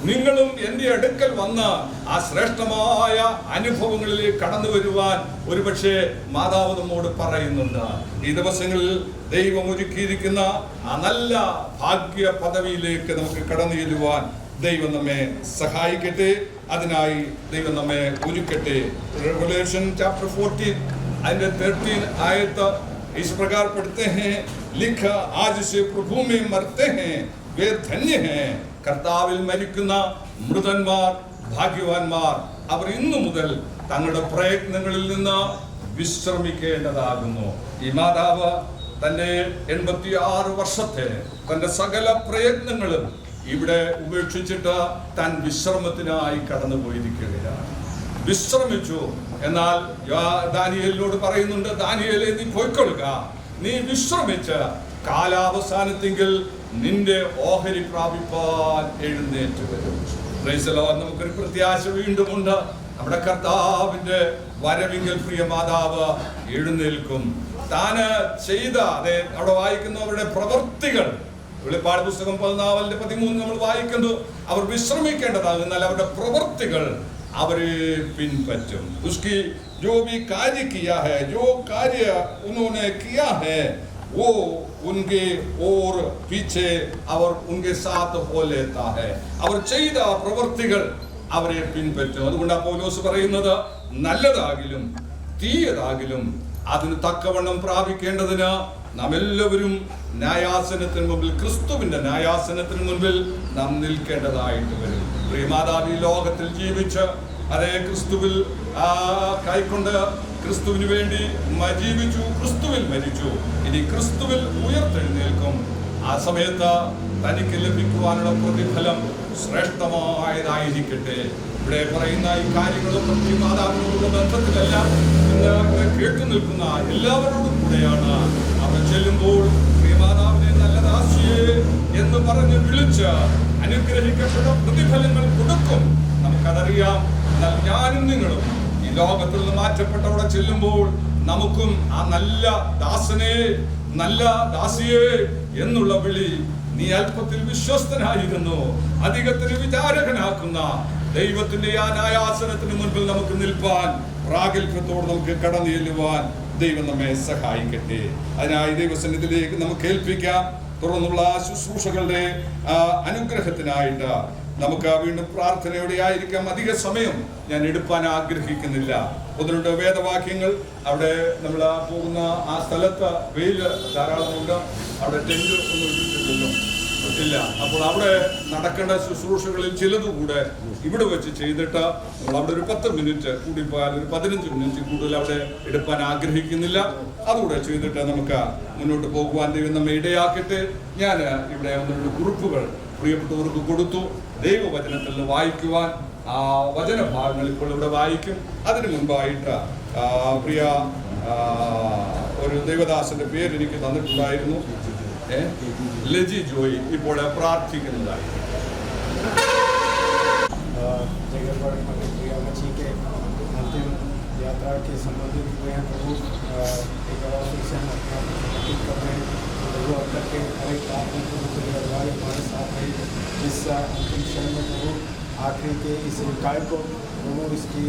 നിങ്ങളും എൻ്റെ അടുക്കൽ വന്ന് ആ ശ്രേഷ്ഠമായ അനുഭവങ്ങളിലേക്ക് കടന്നു വരുവാൻ ഒരുപക്ഷെ മാതാവ് നമ്മോട് പറയുന്നുണ്ട്. ഈ ദിവസങ്ങളിൽ ദൈവം ഒരുക്കിയിരിക്കുന്ന ആ നല്ല ഭാഗ്യ പദവിയിലേക്ക് നമുക്ക് കടന്നു ചെല്ലുവാൻ ദൈവം നമ്മെ സഹായിക്കട്ടെ. അതിനായി ദൈവം നമ്മെ ഒരുക്കട്ടെ. Revelation chapter 14 അതിന്റെ 13 ആയത്ത് इस प्रकार पढ़ते हैं, लिखा आज से प्रभु में मरते हैं वे धन्य हैं. കർത്താവിൽ മരിക്കുന്ന മൃതന്മാർ ഭാഗ്യവാന്മാർ. അവർ ഇന്നു മുതൽ തങ്ങളുടെ പ്രയത്നങ്ങളിൽ നിന്ന് വിശ്രമിക്കേണ്ടതാകുന്നു. ഈ മാതാവ് തന്റെ 86 വർഷത്തെ തന്റെ സകല പ്രയത്നങ്ങളും ഇവിടെ ഉപേക്ഷിച്ചിട്ട് താൻ വിശ്രമത്തിനായി കടന്നു പോയിരിക്കുകയാണ്. വിശ്രമിച്ചു. എന്നാൽ ദാനിയേലിനോട് പറയുന്നുണ്ട്, ദാനിയേലേ നീ പോയിക്കൊള്ളുക, നീ വിശ്രമിച്ച് കാലാവസാനത്തെങ്കിൽ നിന്റെ ഓഹരി പ്രാപിപ്പാൻ എഴുന്നേറ്റ് വരും. നമുക്കൊരു പ്രത്യാശ വീണ്ടുമുണ്ട്. നമ്മുടെ കർത്താവിന്റെ വരവിങ്കൽ പ്രിയ മാതാവ് എഴുന്നേൽക്കും. താന് ചെയ്ത അവിടെ വായിക്കുന്നവരുടെ പ്രവൃത്തികൾ, വെളിപ്പാട് പുസ്തകം 14:13 നമ്മൾ വായിക്കുന്നു. അവർ വിശ്രമിക്കേണ്ടതാണ്, എന്നാൽ അവരുടെ പ്രവൃത്തികൾ അവരെ പിൻപറ്റും. उसकी जो भी कार्य किया है, जो कार्य उन्होंने किया है, वो उनके और पीछे और उनके साथ हो लेता है. അവർ ചെയ്ത പ്രവൃത്തികൾ അവരെ പിൻപറ്റും. അതുകൊണ്ടാണ് പൗലോസ് പറയുന്നത്, നല്ലതാകിലും തീയതാകിലും അതിന് തക്കവണ്ണം പ്രാപിക്കേണ്ടതിന് നാം എല്ലാവരും ന്യായാസനത്തിന് മുമ്പിൽ, ക്രിസ്തുവിന്റെ ന്യായാസനത്തിന് മുൻപിൽ നാം നിൽക്കേണ്ടതായിട്ട് വരും. പ്രിയമാതാവ് ഈ ലോകത്തിൽ ജീവിച്ച് അതേ ക്രിസ്തുവിൽ കൈക്കൊണ്ട് ക്രിസ്തുവിന് വേണ്ടി ജീവിച്ചു, ക്രിസ്തുവിൽ മരിച്ചു, ഇനി ക്രിസ്തുവിൽ ഉയർത്തെഴുന്നേൽക്കും. ആ സമയത്ത് തനിക്ക് ലഭിക്കുവാനുള്ള പ്രതിഫലം ശ്രേഷ്ഠമായതായിരിക്കട്ടെ. ഇവിടെ പറയുന്ന ഈ കാര്യങ്ങളൊന്നും പ്രിയമാതാവിനോടുള്ള ബന്ധത്തിലല്ല, ഇന്ന് ഇവിടെ കേട്ടു നിൽക്കുന്ന എല്ലാവരോടും കൂടെയാണ്. അവർ ചെല്ലുമ്പോൾ പ്രിയമാതാവിനെ നല്ല ദാസിയെ എന്ന് പറഞ്ഞ് വിളിച്ച് അനുഗ്രഹിക്കപ്പെട്ട പ്രതിഫലങ്ങൾ കൊടുക്കും. നമുക്കതറിയാം. എന്നാൽ ഞാനും നിങ്ങളും ഈ ലോകത്തിൽ നിന്ന് മാറ്റപ്പെട്ടവിടെ ചെല്ലുമ്പോൾ നമുക്കും ആ നല്ല ദാസനെ, നല്ല ദാസിയെ എന്നുള്ള വിളി, നീ അല്പത്തിൽ വിശ്വസ്തനായിരുന്നു അധികത്തിന് വിചാരകനാക്കുന്ന ദൈവത്തിന്റെ ആ ന്യായാസനത്തിന് മുൻപിൽ നമുക്ക് നിൽപ്പാൻ പ്രാഗൽഭ്യത്തോട് നമുക്ക് കടന്നു ചെല്ലുവാൻ ദൈവം നമ്മെ സഹായിക്കട്ടെ. അതിനായി ദൈവസന്നിധിയിലേക്ക് നമുക്ക് ഏൽപ്പിക്കാം. തുടർന്നുള്ള ശുശ്രൂഷകളുടെ അനുഗ്രഹത്തിനായിട്ട് നമുക്ക് വീണ്ടും പ്രാർത്ഥനയോടെ ആയിരിക്കാം. അധിക സമയം ഞാൻ എടുപ്പാൻ ആഗ്രഹിക്കുന്നില്ല. 1-2 വേദവാക്യങ്ങൾ അവിടെ നമ്മൾ പോകുന്ന ആ സ്ഥലത്ത് വെയിൽ ധാരാളമുണ്ട്. അവിടെ ടെന്റ് ഒന്നും ഇട്ടിട്ടില്ലല്ലോ. ഇല്ല. അപ്പോൾ അവിടെ നടക്കേണ്ട ശുശ്രൂഷകളിൽ ചിലതുകൂടെ ഇവിടെ വെച്ച് ചെയ്തിട്ട് നമ്മൾ അവിടെ ഒരു 10 മിനിറ്റ് കൂടിപ്പോയാൽ ഒരു 15 മിനിറ്റ് കൂടുതൽ അവിടെ എടുക്കാൻ ആഗ്രഹിക്കുന്നില്ല. അതുകൂടെ ചെയ്തിട്ട് നമുക്ക് മുന്നോട്ട് പോകുവാൻ ദൈവം നമ്മെ ഇടയാക്കട്ടെ. ഞാൻ ഇവിടെ 1-2 കുറിപ്പുകൾ പ്രിയപ്പെട്ടവർക്ക് കൊടുത്തു. ദൈവവചനത്തിൽ നിന്ന് വായിക്കുവാൻ ആ വചനഭാഗങ്ങൾ ഇപ്പോൾ ഇവിടെ വായിക്കും. അതിനു മുൻപായിട്ട് പ്രിയ ഒരു ദൈവദാസന്റെ പേര് എനിക്ക് തന്നിട്ടുണ്ടായിരുന്നു, ലജി ജോയി, ഇപ്പോൾ പ്രാർത്ഥിക്കുന്നതായി. अंतिम यात्रा के संबंधित हुए हैं प्रभु। एक बार फिर से हम अपना समर्पित कर रहे हैं प्रभु। अब तक के हर एक बात में प्रभु तेरी अगुवाई हमारे साथ रही। इस अंतिम क्षण में प्रभु आखिरी के इस इकाई को प्रभु इसकी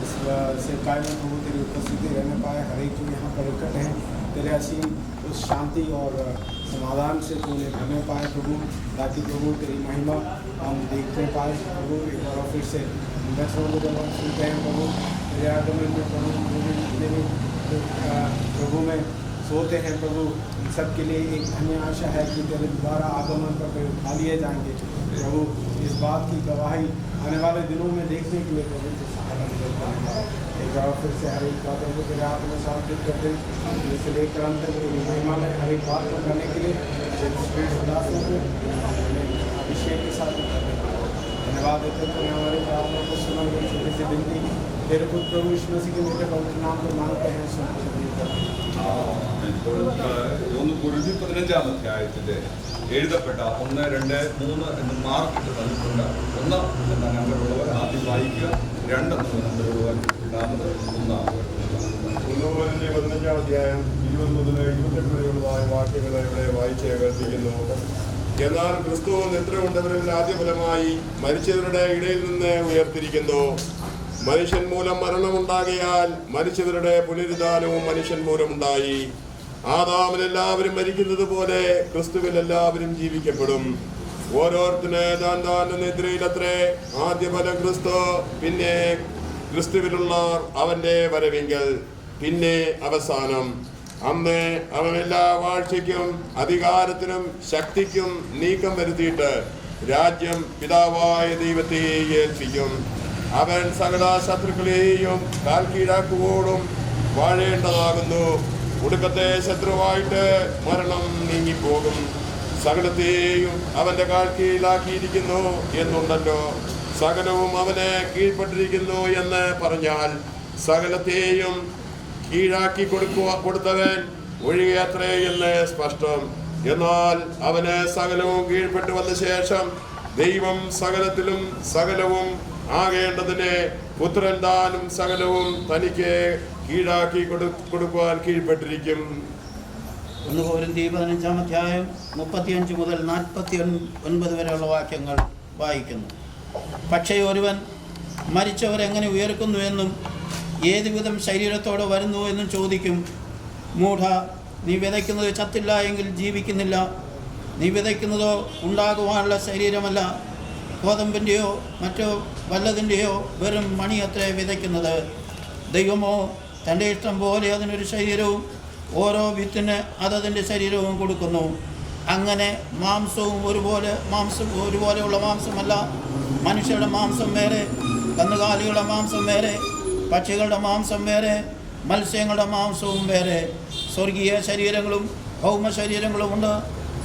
इस इकाई में प्रभु तेरी उपस्थिति रहने पाए। हर एक जो यहाँ पर इकट्ठे हैं तेरे असीम उस शांति और समाधान से तुमने भरने पाए प्रभु, ताकि प्रभु तेरी महिमा हम देखते पाए प्रभु। एक बार फिर से वचनों को जब हम सुनते हैं प्रभु तेरे आगमन में प्रभु, जितने भी प्रभु में सोते हैं प्रभु, इन सब के लिए एक धन्य आशा है कि तेरे दोबारा आगमन पर उठा लिए जाएंगे प्रभु। इस बात की गवाही आने वाले दिनों में देखने के लिए प्रभु को सहारा मिल पाएगा। एक बार फिर से हर एक बातों को तेरे हाथ में समर्पित करते हैं, जिससे लेकर अंत तक तेरी महिमा में हर एक बात को करने के लिए उदासों को अभिषेक के साथ धन्यवाद देते हैं। हमारे प्रार्थना को सुना गई छोटी सी विनती तेरे पुत्र प्रभु यीशु मसीह के मीठे पवित्र नाम को मांगते हैं। ഒന്ന് കുരുതി 15-ാം അധ്യായത്തില് എഴുതപ്പെട്ട 1, 2, 3 എന്ന് മാർക്കിട്ട് തന്നിട്ടുണ്ട്. 1 എന്ന നമ്പറുള്ളവർ ആദ്യം വായിക്കുക, 2 എന്ന നമ്പറുള്ളവർ രണ്ടാമത്, 15-ാം അധ്യായം 20 മുതൽ 28 വരെയുള്ളതായ വാക്യങ്ങളെ ഇവിടെ വായിച്ച് കേൾപ്പിക്കുന്നു. എന്നാൽ ക്രിസ്തു നിദ്ര കൊണ്ടവരിൽ ആദ്യഫലമായി മരിച്ചവരുടെ ഇടയിൽ നിന്ന് ഉയർത്തിരിക്കുന്നു. മനുഷ്യൻ മൂലം മരണമുണ്ടാകിയാൽ മരിച്ചവരുടെ പുനരുദ്ധാനവും മനുഷ്യൻ മൂലമുണ്ടായി. ആദാമിൽ എല്ലാവരും മരിക്കുന്നത് പോലെ ക്രിസ്തുവിൽ എല്ലാവരും ജീവിക്കപ്പെടും. ഓരോരുത്തന് താൻ താൻ്റെ നിദ്രയിലത്രേ ആദ്യഫലം ക്രിസ്തു, പിന്നെ ക്രിസ്തുവിലുള്ള അവന്റെ വരവിങ്കൽ, പിന്നെ അവസാനം. അന്ന് അവൻ എല്ലാ വാഴ്ചയ്ക്കും അധികാരത്തിനും ശക്തിക്കും നീക്കം വരുത്തിയിട്ട് രാജ്യം പിതാവായ ദൈവത്തെ ഏൽപ്പിക്കും. അവൻ സകല ശത്രുക്കളെയും കാൽ കീഴാക്കുവോടും വാഴേണ്ടതാകുന്നു. ഒടുക്കത്തെ ശത്രുവായിട്ട് മരണം നീങ്ങിപ്പോകും. സകലത്തെയും അവന്റെ കാൽ കീഴിലാക്കിയിരിക്കുന്നു എന്നുണ്ടല്ലോ. സകലവും അവന് കീഴ്പ്പെട്ടിരിക്കുന്നു എന്ന് പറഞ്ഞാൽ സകലത്തെയും കീഴാക്കി കൊടുത്തവൻ ഒഴികെയത്രേ എന്ന് സ്പഷ്ടം. എന്നാൽ അവന് സകലവും കീഴ്പ്പെട്ടു വന്ന ശേഷം ദൈവം സകലത്തിലും സകലവും ആകേണ്ടതിന് പുത്രൻ താനും സകലവും തനിക്ക് കീഴാക്കി കൊടുക്കുവാൻ കീഴ്പ്പെട്ടിരിക്കും. 1 കൊരിന്ത്യർ 15-ാം അധ്യായം 35 മുതൽ 49 വരെയുള്ള വാക്യങ്ങൾ വായിക്കുന്നു. പക്ഷേ ഒരുവൻ മരിച്ചവരെങ്ങനെ ഉയർക്കുന്നു എന്നും ഏതുവിധം ശരീരത്തോടെ വരുന്നു എന്നും ചോദിക്കും. മൂഢ, നീ വിതയ്ക്കുന്നത് ചത്തില്ല എങ്കിൽ ജീവിക്കുന്നില്ല. നീ വിതയ്ക്കുന്നതോ ഉണ്ടാകുവാനുള്ള ശരീരമല്ല, ഗോതമ്പിൻ്റെയോ മറ്റോ വല്ലതിൻ്റെയോ വെറും മണിയത്രേ വിതയ്ക്കുന്നത്. ദൈവമോ തൻ്റെ ഇഷ്ടം പോലെ അതിനൊരു ശരീരവും ഓരോ വിത്തിന് അതതിൻ്റെ ശരീരവും കൊടുക്കുന്നു. അങ്ങനെ മാംസവും ഒരുപോലെയുള്ള മാംസമല്ല. മനുഷ്യരുടെ മാംസം വേറെ, കന്നുകാലികളുടെ മാംസം വേറെ, പക്ഷികളുടെ മാംസം വേറെ, മത്സ്യങ്ങളുടെ മാംസവും വേറെ. സ്വർഗീയ ശരീരങ്ങളും ഭൗമ ശരീരങ്ങളും ഉണ്ട്.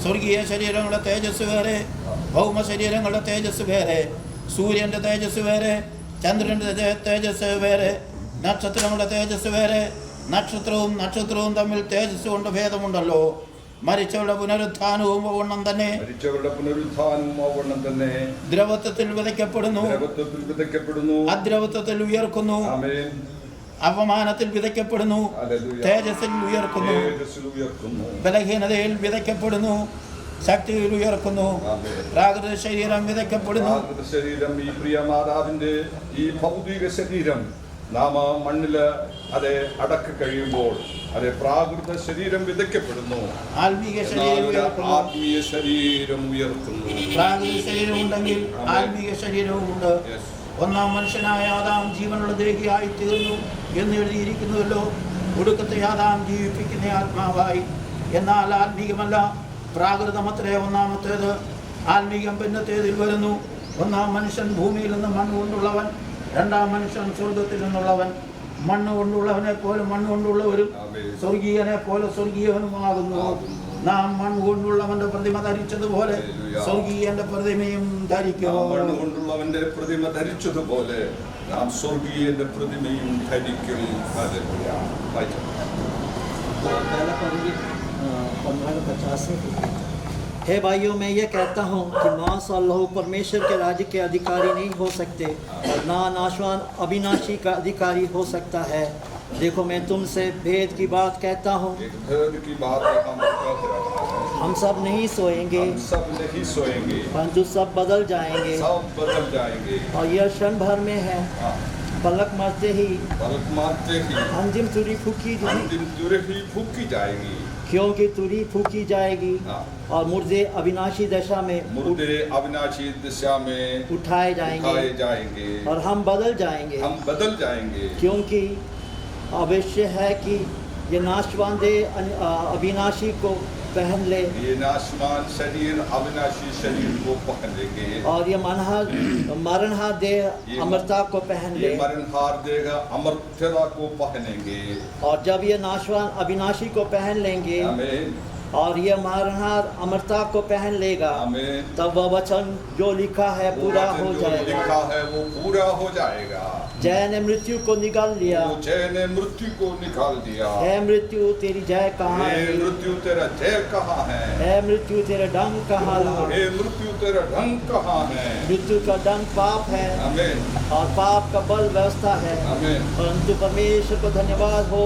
സ്വർഗീയ ശരീരങ്ങളുടെ തേജസ് വേറെ, ഭൗമ ശരീരങ്ങളുടെ തേജസ് വേറെ. സൂര്യൻ്റെ തേജസ് വേറെ, ചന്ദ്രൻ്റെ തേജസ് വേറെ, നക്ഷത്രങ്ങളുടെ തേജസ് വേറെ. നക്ഷത്രവും തമ്മിൽ തേജസ് കൊണ്ട് ഭേദമുണ്ടല്ലോ. മരിച്ചവരുടെ പുനരുത്ഥാനവും ഒവണ്ണം തന്നെ. ദ്രവത്വത്തിൽ വിതയ്ക്കപ്പെടുന്നു, അദ്രവത്വത്തിൽ ഉയർക്കുന്നു. അപമാനത്തിൽ വിതയ്ക്കപ്പെടുന്നു, തേജസ്സിൽ ഉയർക്കുന്നു. ബലഹീനതയിൽ വിതയ്ക്കപ്പെടുന്നു, ശക്തിയിൽ ഉയർക്കുന്നു. പ്രാകൃത ശരീരം വിതയ്ക്കപ്പെടുന്നു. ഈ പ്രിയ മാതാവിന്റെ ഈ ഭൗതിക ശരീരം നാം മണ്ണില് അതെ അടക്കി കഴിയുമ്പോൾ അതെ പ്രാകൃത ശരീരം വിതയ്ക്കപ്പെടുന്നു, ആത്മീയ ശരീരം ഉയർത്തുന്നു. പ്രാകൃത ശരീരം ഉണ്ടെങ്കിൽ ആത്മീയ ശരീരവും ഉണ്ട്. ഒന്നാം മനുഷ്യനായ ആദാം ജീവനുള്ള ദേഹിയായി തീർന്നു എന്ന് എഴുതിയിരിക്കുന്നുവല്ലോ. ഒടുക്കത്തെ ആദാം ജീവിപ്പിക്കുന്ന ആത്മാവായി. എന്നാൽ ആത്മീയമല്ല, പ്രാകൃതമത്രേ ഒന്നാമത്തേത്, ആത്മീകം പിന്നത്തേതിൽ വരുന്നു. ഒന്നാം മനുഷ്യൻ ഭൂമിയിൽ നിന്ന് മണ്ണ് കൊണ്ടുള്ളവൻ, രണ്ടാം മനുഷ്യൻ സ്വർഗത്തിൽ നിന്നുള്ളവൻ. മണ്ണ് കൊണ്ടുള്ളവനെ പോലെ മണ്ണ് കൊണ്ടുള്ളവരും സ്വർഗീയനെ പോലെ സ്വർഗീയവനുമാകുന്നു. നാം മണ്ണ് കൊണ്ടുള്ളവന്റെ പ്രതിമ ധരിച്ചതുപോലെ സ്വർഗീയന്റെ പ്രതിമയും ധരിക്കും. മണ്ണ് കൊണ്ടുള്ളവന്റെ പ്രതിമ ധരിച്ചതുപോലെ നാം സ്വർഗീയന്റെ പ്രതിമയും ധരിക്കും. पहला पढ़ेंगे 15-50 से। हे भाइयों, मैं ये कहता हूँ कि मांस और लहू परमेश्वर के राज्य के अधिकारी नहीं हो सकते और ना नाशवान अविनाशी का अधिकारी हो सकता है। देखो, मैं तुमसे भेद की बात कहता हूँ, हम सब नहीं सोएंगे, परंतु सब बदल जाएंगे। और यह क्षण भर में है, पलक मारते ही अंतिम तुरी फूकी जाएगी, क्योंकि तुरी फूकी जाएगी और मुर्दे अविनाशी दशा में उठाए जाएंगे और हम बदल जाएंगे। क्योंकि अवश्य है कि ये नाशवान देह अविनाशी को पहन ले, ये नाशवान शरीर अविनाशी शरीर को पहन लेंगे, और ये मरणहार देह अमरता को पहन ले, मरणहार देह अमरता को पहनेंगे। और जब ये नाशवान अविनाशी को पहन लेंगे और ये मरणहार अमरता को पहन लेगा, तब वह वचन जो लिखा है पूरा हो जाएगा। जय ने मृत्यु को निकाल लिया, हे मृत्यु तेरी जय कहाँ है? मृत्यु तेरा जय कहाँ है? हे मृत्यु तेरा डंक कहाँ रहा? हे मृत्यु तेरा डंक कहाँ है? मृत्यु का डंक पाप है और पाप का बल व्यवस्था है, परंतु परमेश्वर को धन्यवाद हो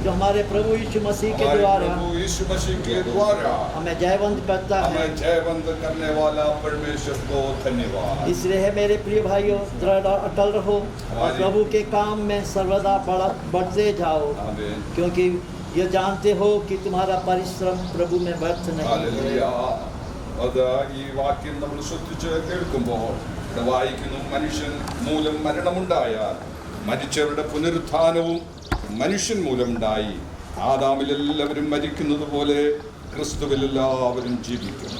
जो हमारे प्रभु यीशु मसीह के द्वारा हमें जयवंत करता है। जयवंत करने वाला परमेश्वर को धन्यवाद। इसलिए है मेरे प्रिय भाइयों, दृढ़ और अटल रहो और प्रभु के काम में सर्वदा बढ़ते जाओ, क्योंकि ये जानते हो कि तुम्हारा परिश्रम प्रभु में व्यर्थ नहीं है। ഈ വാക്യം നമ്മൾ ശ്രദ്ധിച്ച് കേൾക്കുമ്പോൾ വായിക്കുന്നു, മനുഷ്യൻ മൂലം മരണമുണ്ടായാൽ മരിച്ചവരുടെ പുനരുത്ഥാനവും മനുഷ്യൻ മൂലമുണ്ടായി. ആദാമിൽ എല്ലാവരും മരിക്കുന്നത് പോലെ ക്രിസ്തുവിൽ എല്ലാവരും ജീവിക്കും.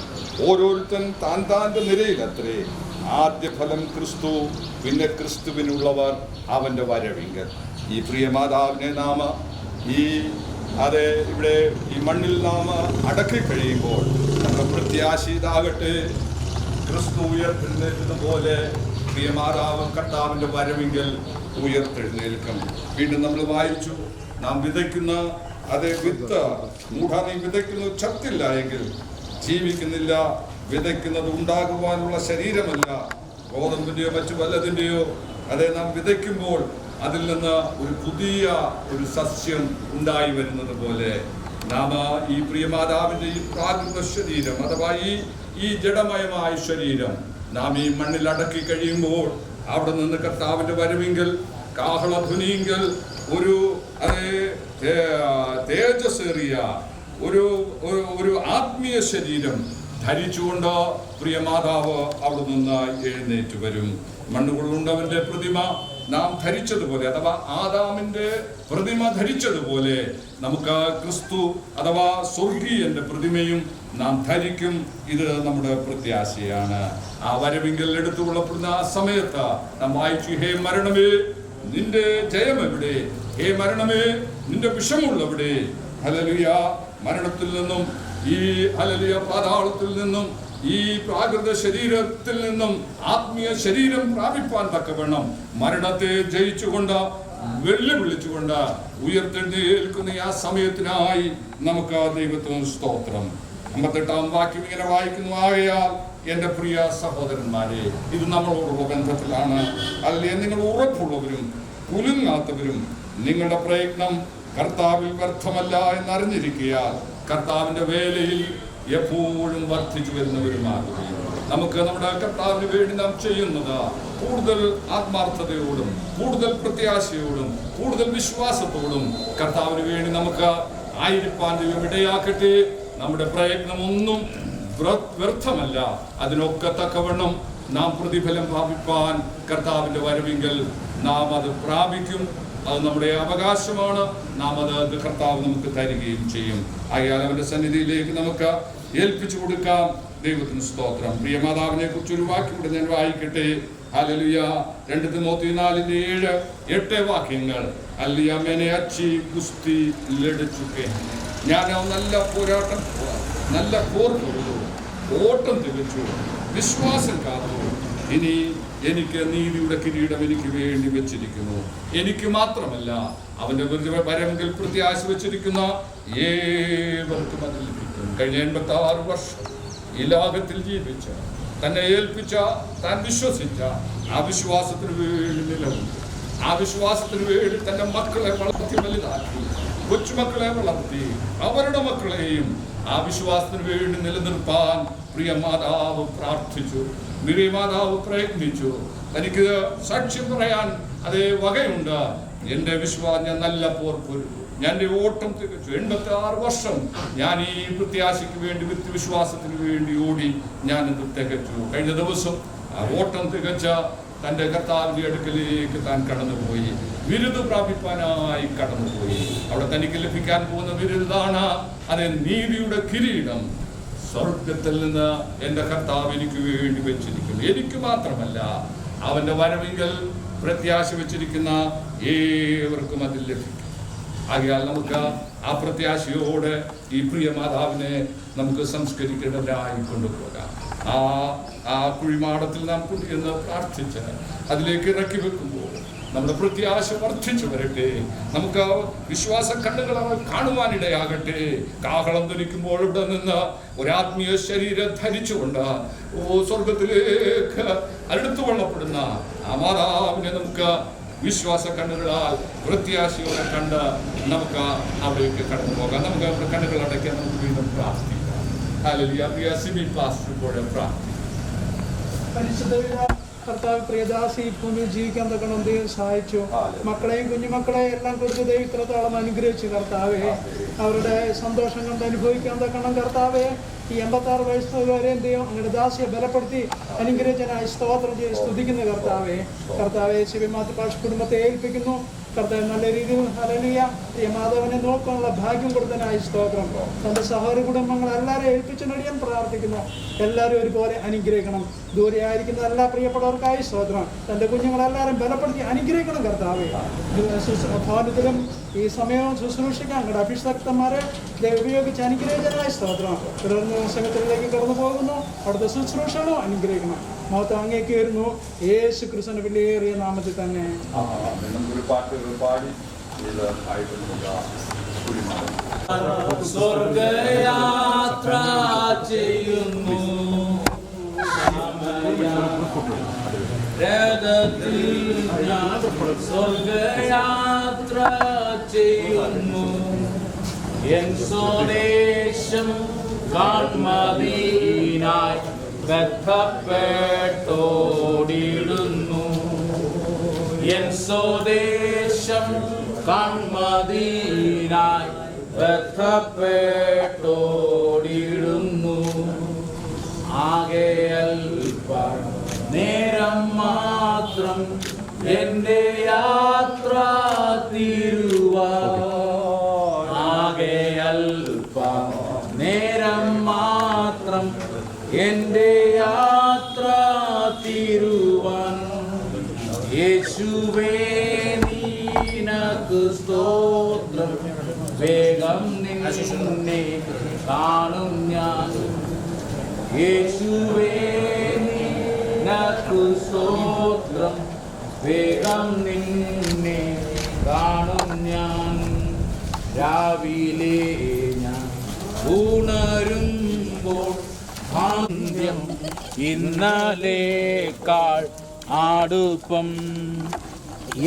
ഓരോരുത്തൻ താൻ്റെ നിരയിലത്രേ. ആദ്യ ഫലം ക്രിസ്തു, പിന്നെ ക്രിസ്തുവിനുള്ളവർ അവൻ്റെ വരവിങ്കൽ. ഈ പ്രിയ മാതാവിനെ നാം ഇവിടെ ഈ മണ്ണിൽ നാം അടക്കി കഴിയുമ്പോൾ നമ്മുടെ പ്രത്യാശ ഇതാകട്ടെ, ക്രിസ്തു ഉയർത്തെഴുന്നേറ്റതുപോലെ പ്രിയ മാതാവ് കർത്താവിൻ്റെ വരവിങ്കൽ ഉയർത്തെഴുന്നേൽക്കും. വീണ്ടും നമ്മൾ വായിച്ചു, നാം വിതയ്ക്കുന്ന അതേ വിത്ത് മൂഢാനി വിതയ്ക്കുന്നു ചത്തില്ല എങ്കിൽ ജീവിക്കുന്നില്ല. വിതയ്ക്കുന്നത് ഉണ്ടാകുവാനുള്ള ശരീരമല്ല, ഗോതമ്പിൻ്റെയോ മറ്റു വല്ലതിൻ്റെയോ. അതേ നാം വിതയ്ക്കുമ്പോൾ അതിൽ നിന്ന് ഒരു പുതിയ ഒരു സസ്യം ഉണ്ടായി വരുന്നത് പോലെ നാം ഈ പ്രിയമാതാവിൻ്റെ ഈ പ്രാകൃത ശരീരം അഥവാ ഈ ജഡമയമായ ശരീരം നാം ഈ മണ്ണിൽ അടക്കി കഴിയുമ്പോൾ അവിടെ നിന്ന് കർത്താവിൻ്റെ വരവിങ്കൽ കാഹളധ്വനിയെങ്കിൽ ഒരു തേജസ്സേറിയ ഒരു ആത്മീയ ശരീരം ധരിച്ചുകൊണ്ട് പ്രിയമാതാവ് അവിടെ നിന്ന് എഴുന്നേറ്റ് വരും. മണ്ണുകൊണ്ടുണ്ടവന്റെ പ്രതിമ നാം ധരിച്ചതുപോലെ അഥവാ ആദാമിന്റെ പ്രതിമ ധരിച്ചതുപോലെ നമുക്ക് ക്രിസ്തു അഥവാ സ്വർഗീയന്റെ പ്രതിമയും നാം ധരിക്കും. ഇത് നമ്മുടെ പ്രത്യാശയാണ്. ആ വരവിങ്കൽ എടുത്തുകൊള്ളപ്പെടുന്ന ആ സമയത്ത് നാം വായിച്ചു, ഹേ മരണമേ നിന്റെ ജയം എവിടെ? ഹേ മരണമേ നിന്റെ വിഷമുള്ളവിടെ? ഹല്ലേലൂയ. മരണത്തിൽ നിന്നും ഈ ഹല്ലേലൂയ പാതാളത്തിൽ നിന്നും ഈ പ്രാകൃത ശരീരത്തിൽ നിന്നും ആത്മീയ ശരീരം പ്രാപിപ്പാൻ തക്കവണ്ണം മരണത്തെ ജയിച്ചുകൊണ്ട് വെല്ലുവിളിച്ചുകൊണ്ട് ഉയർത്തെഴുന്നേൽക്കുന്ന ആ സമയത്തിനായി നമുക്ക് ദൈവത്തിന് സ്തോത്രം. 58-ാം വാക്യം ഇങ്ങനെ വായിക്കുന്നു, ആകയാൽ എൻ്റെ പ്രിയ സഹോദരന്മാരെ, ഇത് നമ്മളോടുള്ള ബന്ധത്തിലാണ്. അല്ലേ, നിങ്ങൾ ഉറപ്പുള്ളവരും കുലുങ്ങാത്തവരും നിങ്ങളുടെ പ്രയത്നം കർത്താവിൽ വ്യർത്ഥമല്ല എന്നറിഞ്ഞിരിക്കുകയാൽ കർത്താവിൻ്റെ വേലയിൽ എപ്പോഴും വർദ്ധിച്ചു വരുന്നവരുമാകുകയും നമുക്ക് നമ്മുടെ കർത്താവിന് വേണ്ടി നാം ചെയ്യുന്നത് കൂടുതൽ ആത്മാർത്ഥതയോടും കൂടുതൽ പ്രത്യാശയോടും കൂടുതൽ വിശ്വാസത്തോടും കർത്താവിന് വേണ്ടി നമുക്ക് ആയിരിക്കാൻ ദൈവം ഇടയാക്കട്ടെ. നമ്മുടെ പ്രയത്നമൊന്നും വ്യർത്ഥമല്ല. അതിനൊക്കെ തക്കവണ്ണം നാം പ്രതിഫലം പ്രാപിപ്പാൻ കർത്താവിൻ്റെ വരവിങ്കൽ നാം അത് പ്രാപിക്കും. അത് നമ്മുടെ അവകാശമാണ്. നാം അത് കർത്താവ് നമുക്ക് തരികയും ചെയ്യും. ആയാൽ അവൻ്റെ സന്നിധിയിലേക്ക് നമുക്ക് ഏൽപ്പിച്ചു കൊടുക്കാം. ദൈവത്തിന് സ്തോത്രം. പ്രിയ മാതാവിനെ കുറിച്ച് ഒരു വാക്യം കൂടെ ഞാൻ വായിക്കട്ടെ. ഹല്ലേലൂയ. 2 തിമോത്തി 4:7-8 വാക്യങ്ങൾ. ഹല്ലേലൂയ. मैंने अच्छी कुश्ती लड़ चुके हैं. ഞാൻ നല്ല പോരാട്ടം, നല്ല പോർ പൊരുതു, ഓട്ടം തികച്ചു, വിശ്വാസം കാത്തു. ഇനി എനിക്ക് നീതിയുടെ കിരീടം എനിക്ക് വേണ്ടി വെച്ചിരിക്കുന്നു. എനിക്ക് മാത്രമല്ല, അവന്റെ വരമെങ്കിൽ പ്രത്യാശ വെച്ചിരിക്കുന്ന ഏവർക്കും അത് ലഭിക്കും. കഴിഞ്ഞ 86 വർഷം ഈ ലോകത്തിൽ ജീവിച്ച, തന്നെ ഏൽപ്പിച്ച, താൻ വിശ്വസിച്ച ആ വിശ്വാസത്തിന് വേണ്ടി നിലനിൽക്കും. ആ വിശ്വാസത്തിന് വേണ്ടി തന്റെ മക്കളെ വളർത്തി വലുതാക്കി, കൊച്ചുമക്കളെ വളർത്തി അവരുടെ മക്കളെയും ആ വിശ്വാസത്തിന് വേണ്ടി നിലനിർത്താൻ പ്രിയ മാതാവ് പ്രാർത്ഥിച്ചു. പ്രിയ മാതാവ് പ്രയത്നിച്ചു. തനിക്ക് സാക്ഷ്യം പറയാൻ അതേ വകയുണ്ട്. എൻ്റെ വിശ്വാസം, ഞാൻ നല്ല പോർ പൊരുതു, ഞാൻ എൻ്റെ ഓട്ടം തികച്ചു. 86 വർഷം ഞാൻ ഈ പ്രത്യാശയ്ക്ക് വേണ്ടി, വിശ്വാസത്തിന് വേണ്ടി ഓടി ഞാനിത് തികച്ചു. കഴിഞ്ഞ ദിവസം ആ ഓട്ടം തികച്ച തൻ്റെ കർത്താവിൻ്റെ അടുക്കലേക്ക് താൻ കടന്നുപോയി. ബിരുദ് പ്രാപിപ്പാനായി കടന്നുപോയി. അവിടെ തനിക്ക് ലഭിക്കാൻ പോകുന്ന ബിരുദാണ് അത് നീതിയുടെ കിരീടം. സ്വർഗത്തിൽ നിന്ന് എൻ്റെ കർത്താവ് എനിക്ക് വേണ്ടി വെച്ചിരിക്കുന്നു. എനിക്ക് മാത്രമല്ല, അവൻ്റെ വരവെങ്കിൽ പ്രത്യാശ വെച്ചിരിക്കുന്ന ഏവർക്കും അതിൽ ലഭിക്കും. ആകയാൽ നമുക്ക് ആ പ്രത്യാശയോടെ ഈ പ്രിയ മാതാവിനെ നമുക്ക് സംസ്കരിക്കേണ്ടവരായി കൊണ്ടുപോകാം. ആ കുഴിമാടത്തിൽ നാം കൊണ്ടുവന്ന് പ്രാർത്ഥിച്ച് അതിലേക്ക് ഇറക്കി വെക്കുമ്പോൾ നമ്മുടെ പ്രത്യാശ വർദ്ധിച്ചു വരട്ടെ. നമുക്ക് വിശ്വാസ കണ്ണുകൾ കാണുവാനിടയാകട്ടെ. കാഹളം ധരിക്കുമ്പോൾ ഇവിടെ നിന്ന് ഒരാത്മീയ ശരീരം ധരിച്ചുകൊണ്ട് സ്വർഗത്തിലേക്ക് അടുത്തു കൊള്ളപ്പെടുന്ന ആ മാതാവിനെ നമുക്ക് വിശ്വാസ കണ്ണുകളാൽ പ്രത്യാശയോടെ കണ്ട് നമുക്ക് അവിടേക്ക് കടന്നു പോകാം. നമുക്ക് അവിടെ കണ്ണുകൾ അടയ്ക്കാൻ നമുക്ക് വീണ്ടും പ്രാർത്ഥിക്കാം. ഹല്ലേലൂയ. പ്രിയ സിബി പാസ്റ്റർ കൂടെ പ്രാർത്ഥിക്കാം. കർത്താവ് പ്രിയദാസി ഭൂമിയിൽ ജീവിക്കാൻ തക്കണം ദൈവം സഹായിച്ചു. മക്കളെയും കുഞ്ഞുമക്കളെയും എല്ലാം കൊടുത്ത് ദൈവം ഇത്രത്തോളം അനുഗ്രഹിച്ചു. കർത്താവെ, അവരുടെ സന്തോഷം കൊണ്ട് അനുഭവിക്കാൻ തക്കണം. കർത്താവെ, ഈ 86 വയസ്സ് വരെയും ദൈവം അങ്ങയുടെ ദാസിയെ ബലപ്പെടുത്തി അനുഗ്രഹിച്ചനായി സ്തോത്രം ചെയ്ത് സ്തുതിക്കുന്നു. കർത്താവെ ശിവമാതി പാഷ കുടുംബത്തെ ഏൽപ്പിക്കുന്നു. കർത്താവ് നല്ല രീതിയിൽ ഹല്ലേലൂയ ഈ മാധവനെ നോക്കാനുള്ള ഭാഗ്യം കൊടുത്തനായി സ്തോത്രം. തൻ്റെ സഹോദര കുടുംബങ്ങൾ എല്ലാവരെയും ഏൽപ്പിച്ചു നടിയാൻ പ്രാർത്ഥിക്കുന്നു. എല്ലാവരും ഒരുപോലെ അനുഗ്രഹിക്കണം. ദൂരെ ആയിരിക്കുന്ന എല്ലാ പ്രിയപ്പെട്ടവർക്കായി സ്തോത്രം. തൻ്റെ കുഞ്ഞുങ്ങളെല്ലാവരും ബലപ്പെടുത്തി അനുഗ്രഹിക്കണം. കർത്താവെ, ഭവനത്തിലും ഈ സമയവും ശുശ്രൂഷിക്കാൻ അങ്ങയുടെ അഭിഷക്തന്മാരെ ഉപയോഗിച്ച് അനുഗ്രഹിച്ചനായി സ്തോത്രം. തുടർന്ന് സംഘത്തിലേക്ക് കടന്നു പോകുന്നു. അവിടുത്തെ ശുശ്രൂഷകളും അനുഗ്രഹിക്കണം. മഹത്വം അങ്ങേക്ക് വരുന്നു. യേശു ക്രിസ്തുവിന്റെ വിലയേറിയ നാമത്തിൽ തന്നെ. സ്വർഗയാത്ര ചെയ്യുന്നു, സ്വർഗയാത്ര ചെയ്യുന്നു, എൻ സ്വദേശം കാൺമദീനായി ബദ്ധപ്പെട്ടോടിടുന്നു, എൻ സ്വദേശം കാൺമദീനായി ബദ്ധപ്പെട്ടോടിടുന്നു. ആകെ അല്പ നേരം മാത്രം എൻ്റെ യാത്ര തീരുവാൻ, ആകെ അല്പ നേരം മാത്രം എൻ്റെ യാത്ര തീരുവാൻ. യേശുവേ നിനക്ക് സ്തോത്രം, വേഗം നിന്നെ കാണും ഞാൻ. യേശുവേ നിനക്ക് സ്തോത്രം, വേഗം നിന്നെ കാണും ഞാൻ. രാവിലെ ഞാൻ ഉണരുമ്പോൾ അന്ത്യം ഇന്നലേക്കാൾ അടുപ്പം,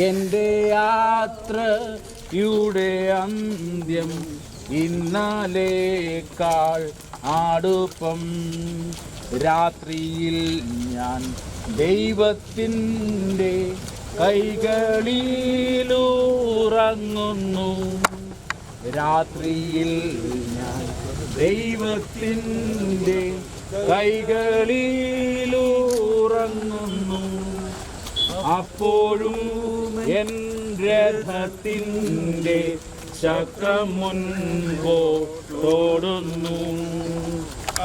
എൻ്റെ യാത്രയുടെ അന്ത്യം ഇന്നലേക്കാൾ അടുപ്പം. രാത്രിയിൽ ഞാൻ ദൈവത്തിൻ്റെ കൈകളിലുറങ്ങുന്നു, രാത്രിയിൽ ഞാൻ ദൈവത്തിൻ്റെ കൈകളിലുറങ്ങുന്നു. അപ്പോഴും എൻ രഥത്തിൻ്റെ ചക്രം മുൻപോട്ടോടുന്നു,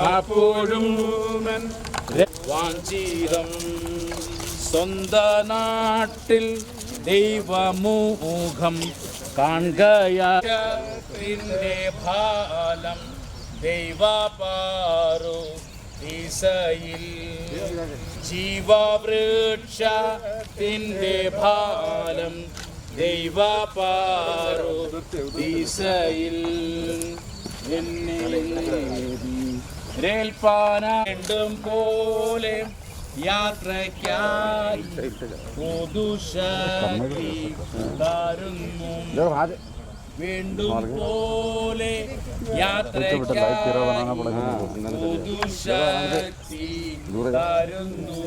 അപ്പോഴും വാഞ്ചിതം സ്വന്ത നാട്ടിൽ ദൈവമുഖം കാണുകയാന്റെ ഫലം ദൈവപാറു ദിശയിൽ ജീവവൃക്ഷത്തിന്റെ ഫലം ദൈവപാറു ദിശയിൽ രേൽപ്പാനും പോലെ യാത്രയ്ക്കായി പുതുശക്തി തരുന്നു വീണ്ടും പോലെ യാത്രയ്ക്കായി പുതുശക്തി തരുന്നു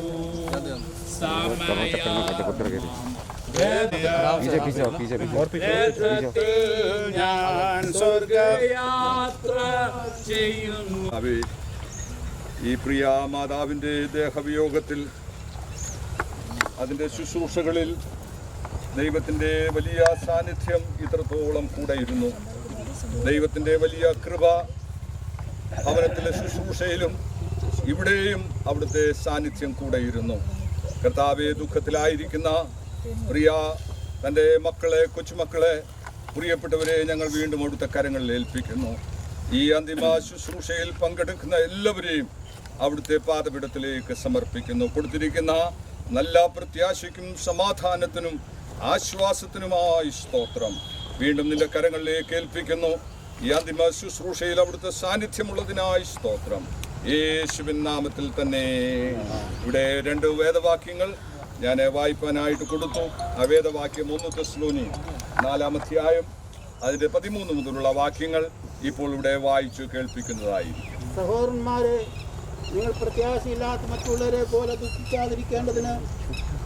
ഞാൻ സ്വർഗയാത്ര ചെയ്യുന്നു. ഈ പ്രിയ മാതാവിൻ്റെ ദേഹവിയോഗത്തിൽ അതിൻ്റെ ശുശ്രൂഷകളിൽ ദൈവത്തിൻ്റെ വലിയ സാന്നിധ്യം ഇത്രത്തോളം കൂടെയിരുന്നു. ദൈവത്തിൻ്റെ വലിയ കൃപ ഭവനത്തിലെ ശുശ്രൂഷയിലും ഇവിടെയും അവിടുത്തെ സാന്നിധ്യം കൂടെയിരുന്നു. കർത്താവെ, ദുഃഖത്തിലായിരിക്കുന്ന പ്രിയ തൻ്റെ മക്കളെ, കൊച്ചുമക്കളെ, പ്രിയപ്പെട്ടവരെ ഞങ്ങൾ വീണ്ടും അവിടുത്തെ കരങ്ങളിൽ ഏൽപ്പിക്കുന്നു. ഈ അന്തിമ ശുശ്രൂഷയിൽ പങ്കെടുക്കുന്ന എല്ലാവരെയും അവിടുത്തെ പാദപീഠത്തിലേക്ക് സമർപ്പിക്കുന്നു. കൊടുത്തിരിക്കുന്ന നല്ല പ്രത്യാശയ്ക്കും സമാധാനത്തിനും ആശ്വാസത്തിനുമായി സ്തോത്രം. വീണ്ടും നിന്റെ കരങ്ങളിലേക്ക് ഏൽപ്പിക്കുന്നു. ഈ അന്തിമ ശുശ്രൂഷയിൽ അവിടുത്തെ സാന്നിധ്യമുള്ളതിനായി സ്തോത്രം. യേശുവിൻ നാമത്തിൽ തന്നെ. ഇവിടെ 2 വേദവാക്യങ്ങൾ ഞാൻ വായിപ്പാനായിട്ട് കൊടുത്തു. ആ വേദവാക്യം 1 തെസ്സലോനി 4-ാം അധ്യായം അതിൻ്റെ 13 മുതലുള്ള വാക്യങ്ങൾ ഇപ്പോൾ ഇവിടെ വായിച്ചു കേൾപ്പിക്കുന്നതായിരിക്കും. സഹോദരന്മാരെ, നിങ്ങൾ പ്രത്യാശയില്ലാത്ത മറ്റുള്ളവരെ പോലെ ദുഃഖിക്കാതിരിക്കേണ്ടതിന്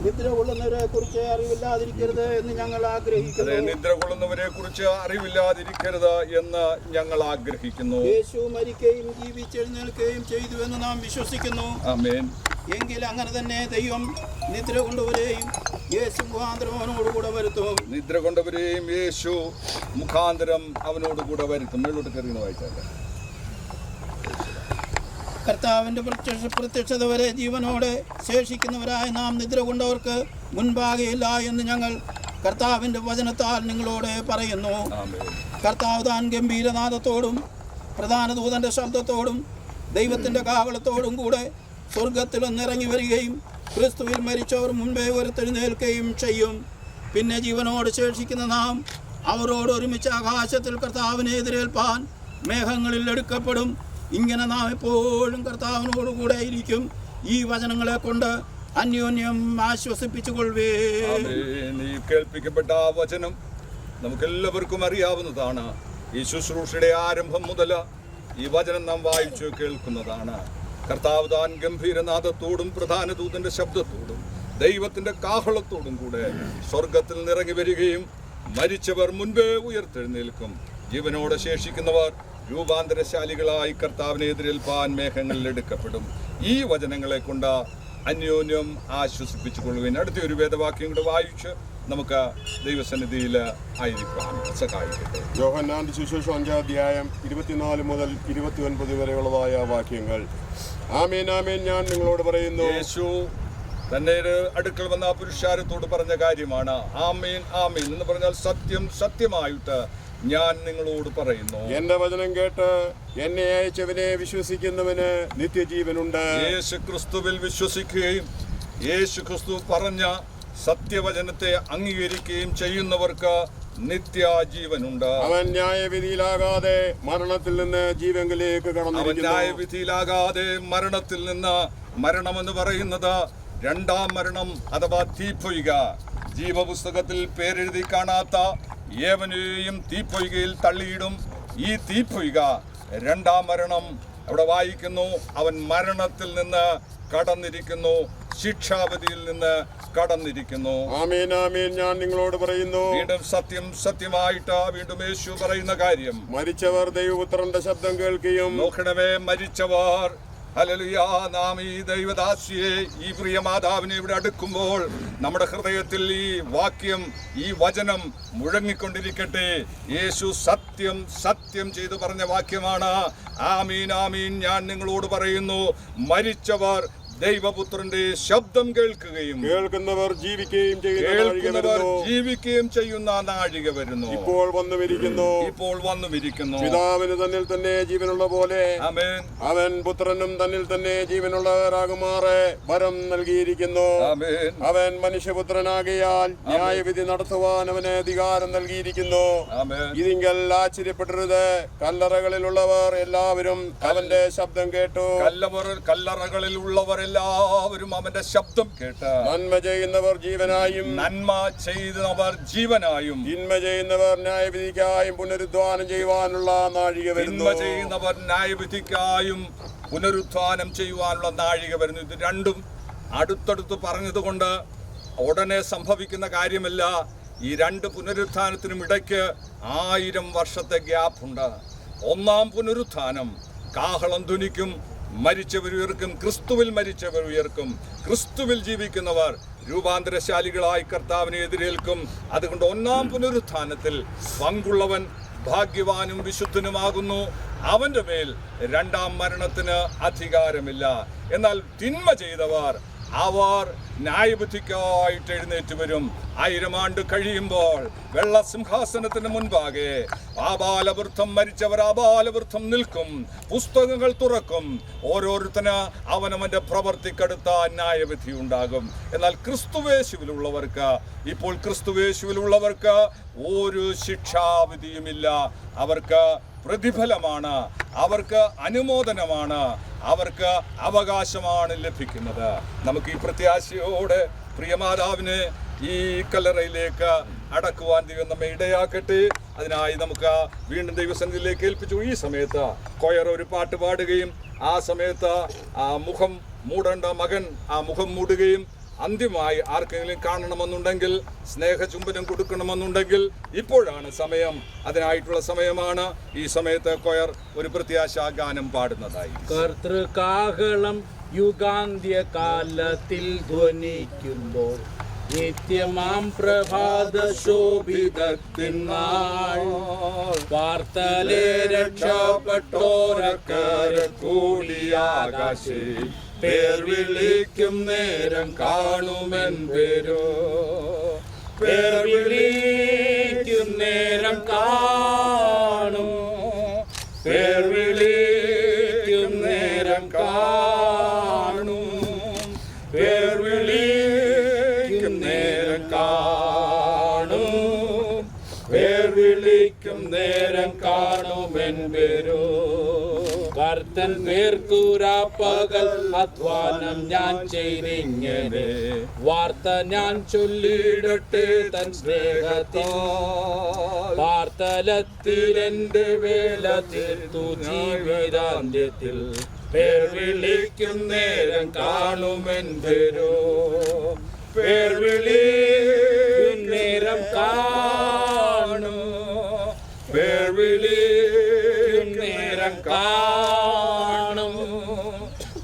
നിദ്ര കൊള്ളുന്നവരെ കുറിച്ച് അറിവില്ലാതിരിക്കരുത് എന്ന് ഞങ്ങൾ ആഗ്രഹിക്കുന്നു. നിദ്ര കൊള്ളുന്നവരെ കുറിച്ച് അറിവില്ലാതിരിക്കരുത് എന്ന് ഞങ്ങൾ ആഗ്രഹിക്കുന്നു. യേശു മരിക്കുകയും ജീവിച്ചെഴുന്നേൽക്കുകയും ചെയ്തു എന്ന് നാം വിശ്വസിക്കുന്നു. ആമേൻ. എങ്കിൽ അങ്ങനെ തന്നെ ദൈവം നിദ്ര കൊണ്ടവരെയും യേശു മുഖാന്തരം അവനോടുകൂടെ വരുത്തും. നിദ്ര കൊണ്ടവരെയും യേശു മുഖാന്തരം അവനോടുകൂടെ വരുത്തും. മേലോട്ട് കയറിയെന്ന് വായിച്ചാൽ കർത്താവിൻ്റെ പ്രത്യക്ഷത വരെ ജീവനോടെ ശേഷിക്കുന്നവരായ നാം നിദ്ര കൊണ്ടവർക്ക് മുൻപാകെയില്ല എന്ന് ഞങ്ങൾ കർത്താവിൻ്റെ വചനത്താൽ നിങ്ങളോട് പറയുന്നു. കർത്താവ് താൻ ഗംഭീരനാദത്തോടും പ്രധാന ദൂതൻ്റെ ശബ്ദത്തോടും ദൈവത്തിൻ്റെ കാവളത്തോടും കൂടെ സ്വർഗത്തിൽ ഒന്നിറങ്ങി വരികയും ക്രിസ്തുവിൽ മരിച്ചവർ മുൻപേ ഉയർത്തെഴുന്നേൽക്കുകയും ചെയ്യും. പിന്നെ ജീവനോട് ശേഷിക്കുന്ന നാം അവരോട് ഒരുമിച്ച് ആകാശത്തിൽ കർത്താവിനെ എതിരേൽപ്പാൻ മേഘങ്ങളിൽ എടുക്കപ്പെടും. ഇങ്ങനെ നാം എപ്പോഴും കർത്താവിനോടുകൂടെ ഇരിക്കും. ഈ വചനങ്ങളെ കൊണ്ട് അന്യോന്യം ആശ്വസിപ്പിച്ചുകൊള്ളേ. നീ കേൾപ്പിക്കപ്പെട്ട ആ വചനം നമുക്കെല്ലാവർക്കും അറിയാവുന്നതാണ്. ഈ ശുശ്രൂഷയുടെ ആരംഭം മുതൽ ഈ വചനം നാം വായിച്ചു കേൾക്കുന്നതാണ്. കർത്താവ് താൻ ഗംഭീരനാദത്തോടും പ്രധാന ദൂതന്റെ ശബ്ദത്തോടും ദൈവത്തിന്റെ കാഹളത്തോടും കൂടെ സ്വർഗത്തിൽ നിറങ്ങി വരികയും മരിച്ചവർ മുൻപേ ഉയർത്തെഴുന്നേൽക്കും. ജീവനോടെ ശേഷിക്കുന്നവർ രൂപാന്തരശാലികളായി കർത്താവിനെ എതിരേൽപ്പാൻ മേഘങ്ങളിൽ എടുക്കപ്പെടും. ഈ വചനങ്ങളെ കൊണ്ട് അന്യോന്യം ആശ്വസിപ്പിച്ചുകൊള്ളുവാൻ അടുത്തൊരു വേദവാക്യം കൂടെ വായിച്ച് നമുക്ക് ദൈവസന്നിധിയിൽ ആയിരിക്കാം. സഹായിക്കട്ടെ. യോഹന്നാന്റെ സുവിശേഷം 5-ാം അധ്യായം 24 മുതൽ 29 വരെയുള്ളതായ വാക്യങ്ങൾ. ആമേൻ ആമേൻ ഞാൻ നിങ്ങളോട് പറയുന്നു. യേശു തന്നെ അടുക്കൽ വന്ന പുരുഷാരത്തോട് പറഞ്ഞ കാര്യമാണ്. ആമേൻ ആമേൻ എന്ന് പറഞ്ഞാൽ സത്യം സത്യമായിട്ട് ഞാൻ നിങ്ങളോട് പറയുന്നു. എന്റെ വചനം കേട്ട് എന്നെ അയച്ചവനെ വിശ്വസിക്കുന്നവന് നിത്യജീവനുണ്ട്. യേശു ക്രിസ്തുവിൽ വിശ്വസിക്കുകയും യേശു ക്രിസ്തു പറഞ്ഞ സത്യവചനത്തെ അംഗീകരിക്കുകയും ചെയ്യുന്നവർക്ക് നിത്യജീവനുണ്ട്. അവൻ ന്യായവിധിയിലാകാതെ മരണത്തിൽ നിന്ന് ജീവങ്കിലേക്ക് കടന്നിരിക്കുന്നു. ന്യായവിധിയിലാകാതെ മരണത്തിൽ നിന്ന്, മരണമെന്ന് പറയുന്നത് 2ാം മരണം അഥവാ തീപ്പൊയ്ക. ജീവപുസ്തകത്തിൽ പേരെഴുതി കാണാത്ത ഏവനെയും തീപ്പൊയ്കയിൽ തള്ളിയിടും. ഈ തീപ്പൊയ്ക 2ാം മരണം. അവിടെ വായിക്കുന്നു, അവൻ മരണത്തിൽ നിന്ന് കടന്നിരിക്കുന്നു, ശിക്ഷാവിധിയിൽ നിന്ന് കടന്നിരിക്കുന്നു. ആമേൻ ആമേൻ ഞാൻ നിങ്ങളോട് പറയുന്നു. വീണ്ടും സത്യം സത്യമായിട്ട് വീണ്ടും യേശു പറയുന്ന കാര്യം, മരിച്ചവർ ദൈവപുത്രന്റെ ശബ്ദം കേൾക്കുകയും. നോക്കണമേ, മരിച്ചവർ ഹല്ലേലൂയ. നാം ഈ ദൈവദാസിയെ, ഈ പ്രിയ മാതാവിനെ ഇവിടെ അടുക്കുമ്പോൾ നമ്മുടെ ഹൃദയത്തിൽ ഈ വാക്യം, ഈ വചനം മുഴങ്ങിക്കൊണ്ടിരിക്കട്ടെ. യേശു സത്യം സത്യം ചെയ്തു പറഞ്ഞ വാക്യമാണ്. ആമീൻ ആമീൻ. ഞാൻ നിങ്ങളോട് പറയുന്നു, മരിച്ചവർ ദൈവപുത്രന്റെ ശബ്ദം കേൾക്കുകയും കേൾക്കുന്നവർ ജീവിക്കുകയും ചെയ്യുന്ന നാഴിക വരുന്നു. ഇപ്പോൾ വന്നുമിരിക്കുന്നു. പിതാവിന് തന്നിൽ തന്നെ ജീവനുള്ള പോലെ അവൻ പുത്രനും തന്നിൽ തന്നെ ജീവനുള്ളവരാകുമാറെ വരം നൽകിയിരിക്കുന്നു. അവൻ മനുഷ്യപുത്രനാകയാൽ ന്യായവിധി നടത്തുവാൻ അവന് അധികാരം നൽകിയിരിക്കുന്നു. ഇതിങ്കൽ ആശ്ചര്യപ്പെടരുത്. കല്ലറകളിലുള്ളവർ എല്ലാവരും അവന്റെ ശബ്ദം കേട്ടു. കല്ലറകളിലുള്ളവർ എല്ലാവരും അവന്റെ ശബ്ദം കേട്ട് നന്മ ചെയ്യുന്നവർ ജീവനായും തിന്മ ചെയ്യുന്നവർ ന്യായവിധിക്കായും പുനരുദ്ധാനം ചെയ്യുവാനുള്ള നാഴിക വരുന്നു. ഇത് രണ്ടും അടുത്തടുത്ത് പറഞ്ഞതുകൊണ്ട് ഉടനെ സംഭവിക്കുന്ന കാര്യമല്ല. ഈ രണ്ട് പുനരുത്ഥാനത്തിനും ഇടയ്ക്ക് 1000 വർഷത്തെ ഗ്യാപ്പുണ്ട്. ഒന്നാം പുനരുത്ഥാനം കാഹളം ധ്വനിക്കും, മരിച്ചവർ ഉയർക്കും, ക്രിസ്തുവിൽ മരിച്ചവർ ഉയർക്കും, ക്രിസ്തുവിൽ ജീവിക്കുന്നവർ രൂപാന്തരശാലികളായി കർത്താവിനെ എതിരേൽക്കും. അതുകൊണ്ട് ഒന്നാം പുനരുത്ഥാനത്തിൽ പങ്കുള്ളവൻ ഭാഗ്യവാനും വിശുദ്ധനുമാകുന്നു. അവന്റെ മേൽ രണ്ടാം മരണത്തിന് അധികാരമില്ല. എന്നാൽ തിന്മ ചെയ്തവർ അവർ ന്യായബുദ്ധിക്കായിട്ട് എഴുന്നേറ്റ് വരും. 1000 ആണ്ട് കഴിയുമ്പോൾ വെള്ളസിംഹാസനത്തിന് മുൻപാകെ ആബാലവൃദ്ധം മരിച്ചവർ ആബാലവൃദ്ധം നിൽക്കും. പുസ്തകങ്ങൾ തുറക്കും. ഓരോരുത്തന് അവനവന്റെ പ്രവർത്തിക്കടുത്ത ന്യായവിധി ഉണ്ടാകും. എന്നാൽ ക്രിസ്തുവേശുവിലുള്ളവർക്ക് ഒരു ശിക്ഷാവിധിയുമില്ല. അവർക്ക് പ്രതിഫലമാണ്, അവർക്ക് അനുമോദനമാണ്, അവർക്ക് അവകാശമാണ് ലഭിക്കുന്നത്. നമുക്ക് ഈ പ്രത്യാശയോടെ പ്രിയമാതാവിനെ ഈ കല്ലറയിലേക്ക് അടക്കുവാൻ ദൈവം നമ്മെ ഇടയാക്കട്ടെ. അതിനായി നമുക്ക് വീണ്ടും ദൈവസന്നിധിയിലേക്ക് ഏൽപ്പിച്ചു. ഈ സമയത്ത് കൊയർ ഒരു പാട്ട് പാടുകയും ആ സമയത്ത് ആ മുഖം മൂടേണ്ട മകൻ ആ മുഖം മൂടുകയും അന്ത്യമായി ആർക്കെങ്കിലും കാണണമെന്നുണ്ടെങ്കിൽ, സ്നേഹചുംബനം കൊടുക്കണമെന്നുണ്ടെങ്കിൽ ഇപ്പോഴാണ് സമയം. അതിനായിട്ടുള്ള സമയമാണ്. ഈ സമയത്ത് കൊയർ ഒരു പ്രത്യാശാ ഗാനം പാടുന്നതായി. കർത്തൃകാഹളം യുഗാന്ത്യകാലത്തിൽ ധ്വനിക്കുമ്പോൾ നിത്യമാം പ്രഭാത ശോഭിതത്തിനാൾ വാർത്തലെ രക്ഷപ്പെട്ടോരക്കര കൂടിയാകാശേ പേർ വിളിക്കും നേരം കാണുമെൻ പേരോ പേർ വിളിക്കും നേരം കാണും പേർ വിളിക്കും നേരം കാണും പേർ വിളിക്കും നേരം കാണും പേർ വിളിക്കും നേരം കാണുമെൻ പേരോ കർത്തൻ പേർക്കൂരാ പകൽ അധ്വാനം ഞാൻ ചെയ്തിങ്ങനെ വാർത്ത ഞാൻ ചൊല്ലിടട്ടെ തൻ സ്നേഹത്തിൽ വാർത്തലത്തിൽ എന്റെ വേല തീർത്തു ജീവിതാന്ത്യത്തിൽ പേർ വിളിക്കും നേരം കാണുമെൻ പേരോ പേർ വിളിക്കും നേരം കാണും പേർ വിളിക്കും നേരം കാണും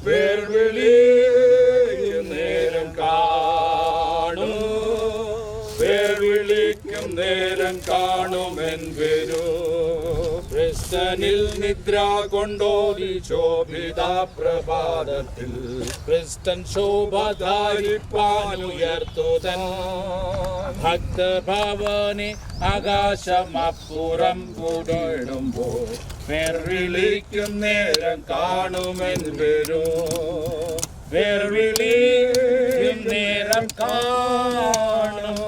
പേർ വിളിക്കും നേരം കാണും പേർ വിളിക്കും നേരം കാണുമെൻ പേരോ ക്രിസ്തനിൽ നിദ്ര കൊണ്ടോതി ശോഭിത പ്രഭാതത്തിൽ ക്രിസ്തൻ ശോഭ ധാരിപ്പാനുയർത്തുതൻ ഭക്തഭവനെ ആകാശമപ്പുറം കൂടിടുമ്പോൾ പേർ വിളിക്കും നേരം കാണുമെൻ പേരോ പേർ വിളിക്കും നേരം കാണും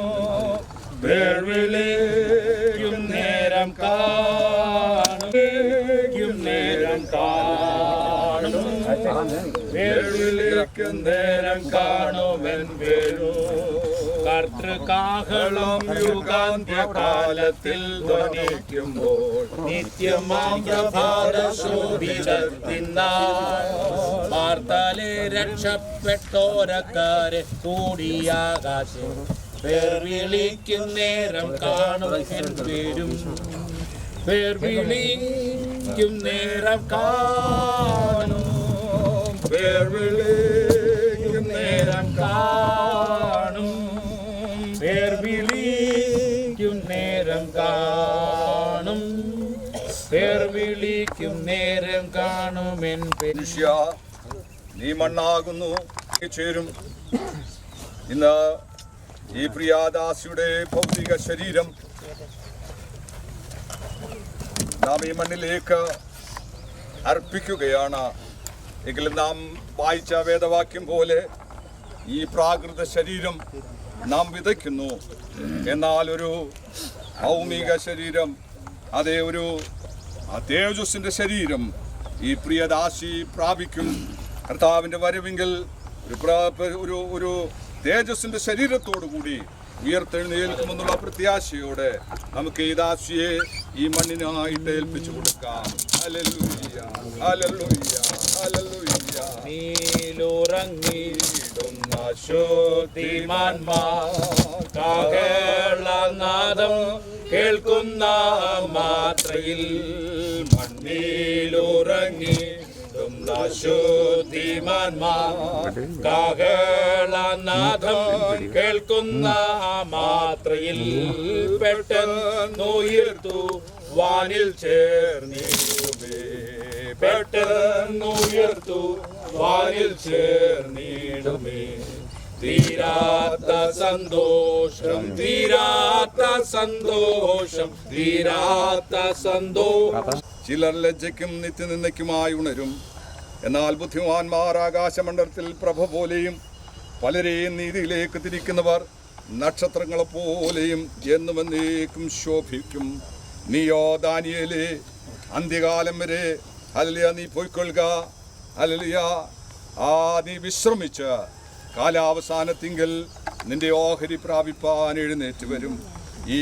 പേർ വിളിക്കും നേരം കാണും നേരം കാണും പേർ വിളിക്കും നേരം കാണുമെൻ പേരോ കർത്തൃകാഹളം യുഗാന്ത്യകാലത്തിൽ ധ്വനിക്കുമ്പോൾ നിത്യമാം പ്രഭാത ശോഭിതത്തിനാൾ വാർത്തലെ രക്ഷപ്പെട്ടോരക്കാരെ കൂടിയാകാശം പേർ വിളിക്കും നേരം കാണുമെൻ പേരും പേർ വിളിക്കും നേരം കാണും പേർ വിളിക്കും നേരം കാണും, പേർ വിളിക്കും നേരം കാണും, പേർ വിളിക്കും നേരം കാണും. എൻ മനുഷ്യ, നീ മണ്ണാകുന്നു, ചേരും. ഇന്ന് ഈ പ്രിയാദാസിയുടെ ഭൗതിക ശരീരം നാം ഈ മണ്ണിലേക്ക് അർപ്പിക്കുകയാണ്. എങ്കിലും നാം വായിച്ച വേദവാക്യം പോലെ ഈ പ്രാകൃത ശരീരം നാം വിതയ്ക്കുന്നു. എന്നാൽ ഒരു ഭൗമിക ശരീരം, അതേ ഒരു തേജസ്സിൻ്റെ ശരീരം ഈ പ്രിയദാസി പ്രാപിക്കും. കർത്താവിൻ്റെ വരവെങ്കിൽ ഒരു തേജസ്സിൻ്റെ ശരീരത്തോടു കൂടി ഉയർത്തെഴുന്നേൽക്കുമെന്നുള്ള പ്രത്യാശയോടെ നമുക്ക് ഈ ദാസിയെ ഈ മണ്ണിനായിട്ട് ഏൽപ്പിച്ചു കൊടുക്കാം. Hallelujah, hallelujah, hallelujah. നീലുറങ്ങിടുന്ന ശുദ്ധിമാന്മാർ കാഹളനാദം കേൾക്കുന്ന മാത്രയിൽ മണ്ണിലുറങ്ങിടുന്ന ശുദ്ധിമാന്മാർ കാഹളനാദം കേൾക്കുന്ന മാത്രയിൽ പെട്ടെന്നുയർത്തു വാനിൽ ചേർന്നിടുമേ, പെട്ടെന്നുയർത്തു വാനിൽ ചേർന്നിടുമേ. തീരാത്ത സന്തോഷം, തീരാത്ത സന്തോഷം, തീരാത്ത സന്തോഷം. ചിലർ ലജ്ജയ്ക്കും നിത്യനിന്ദയ്ക്കുമായി ഉണരും. എന്നാൽ ബുദ്ധിമാന്മാർ ആകാശമണ്ഡലത്തിൽ പ്രഭ പോലെയും പലരെയും നീതിയിലേക്ക് തിരിക്കുന്നവർ നക്ഷത്രങ്ങളെപ്പോലെയും എന്നും എന്നേക്കും ശോഭിക്കും. നീയോ ദാനിയേലേ, അന്ത്യകാലം വരെ ഹല്ലേലൂയ നീ പോയിക്കൊള്ളുക. ഹല്ലേലൂയ, നീ വിശ്രമിച്ച് കാലാവസാനത്തിങ്കൽ നിന്റെ ഓഹരി പ്രാപിപ്പാൻ എഴുന്നേറ്റ് വരും. ഈ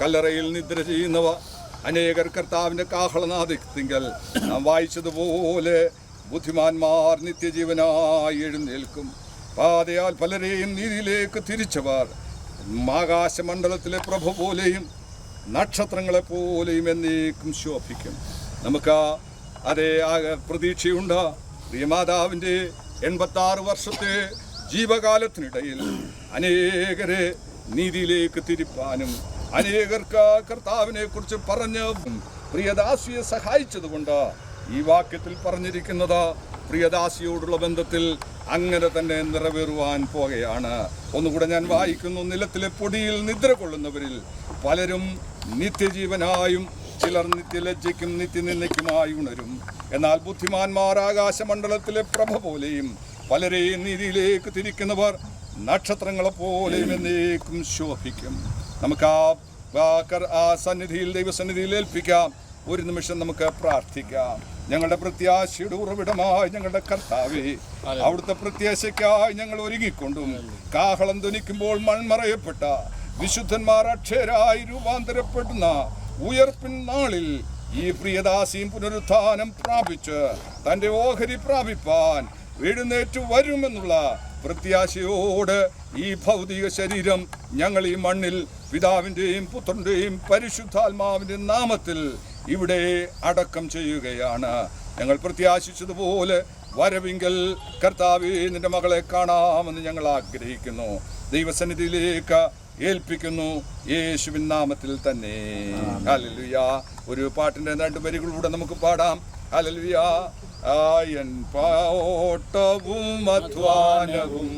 കല്ലറയിൽ നിദ്ര ചെയ്യുന്നവ അനേകർ കർത്താവിൻ്റെ കാഹളനാദത്തിങ്കൽ നാം വായിച്ചതുപോലെ ബുദ്ധിമാന്മാർ നിത്യജീവനായി എഴുന്നേൽക്കും. പാതയാൽ പലരെയും നീതിയിലേക്ക് തിരിച്ചവർ ആകാശമണ്ഡലത്തിലെ പ്രഭ പോലെയും നക്ഷത്രങ്ങളെപ്പോലെയും എന്നേക്കും ശോഭിക്കും. നമുക്ക് അതേ പ്രതീക്ഷയുണ്ട്. പ്രിയമാതാവിൻ്റെ 86 വർഷത്തെ ജീവകാലത്തിനിടയിൽ അനേകരെ നീതിയിലേക്ക് തിരിപ്പാനും അനേകർക്ക് കർത്താവിനെ കുറിച്ച് പറഞ്ഞ് പ്രിയദാസിയെ സഹായിച്ചതുകൊണ്ട് ഈ വാക്യത്തിൽ പറഞ്ഞിരിക്കുന്നത് പ്രിയദാസിയോടുള്ള ബന്ധത്തിൽ അങ്ങനെ തന്നെ നിറവേറുവാൻ പോകുകയാണ്. ഒന്നുകൂടെ ഞാൻ വായിക്കുന്നു. നിലത്തിലെ പൊടിയിൽ നിദ്ര കൊള്ളുന്നവരിൽ പലരും നിത്യജീവനായും ചിലർ നിത്യലജ്ജയ്ക്കും നിത്യനിന്ദയ്ക്കുമായി ഉണരും. എന്നാൽ ബുദ്ധിമാന്മാർ ആകാശമണ്ഡലത്തിലെ പ്രഭ പോലെയും പലരെയും നീതിയിലേക്ക് തിരിക്കുന്നവർ നക്ഷത്രങ്ങളെപ്പോലെയും എന്നേക്കും ശോഭിക്കും. നമുക്ക് ആ സന്നിധിയിൽ, ദൈവസന്നിധിയിൽ ഏൽപ്പിക്കാം. ഒരു നിമിഷം നമുക്ക് പ്രാർത്ഥിക്കാം. ഞങ്ങളുടെ പ്രത്യാശയുടെ ഉറവിടമായി ഞങ്ങളുടെ കർത്താവേ, അവിടുത്തെ പ്രത്യാശയ്ക്കായി ഞങ്ങൾ ഒരുങ്ങിക്കൊണ്ടും കാഹളം ധ്വനിക്കുമ്പോൾ മൺമറയപ്പെട്ട വിശുദ്ധന്മാർ അക്ഷരായി രൂപാന്തരപ്പെടുന്ന ഉയർപ്പിൻ നാളിൽ ഈ പ്രിയദാസിയും പുനരുത്ഥാനം പ്രാപിച്ച് തൻ്റെ ഓഹരി പ്രാപിപ്പാൻ എഴുന്നേറ്റ് വരുമെന്നുള്ള പ്രത്യാശയോട് ഈ ഭൗതിക ശരീരം ഞങ്ങൾ ഈ മണ്ണിൽ പിതാവിൻ്റെയും പുത്രൻ്റെയും പരിശുദ്ധാത്മാവിൻ്റെ നാമത്തിൽ ഇവിടെ അടക്കം ചെയ്യുകയാണ്. ഞങ്ങൾ പ്രത്യാശിച്ചതുപോലെ വരവിങ്കൽ കർത്താവേ നിന്റെ മകളെ കാണാമെന്ന് ഞങ്ങൾ ആഗ്രഹിക്കുന്നു. ദൈവസന്നിധിയിലേക്ക് ഏൽപ്പിക്കുന്നു, യേശുവിൻ നാമത്തിൽ തന്നെ. ഹല്ലേലൂയ. ഒരു പാട്ടിൻ്റെ 2 വരികളിലൂടെ നമുക്ക് പാടാം. ഹല്ലേലൂയ. ആയൻ പാട്ടവും അധ്വാനവും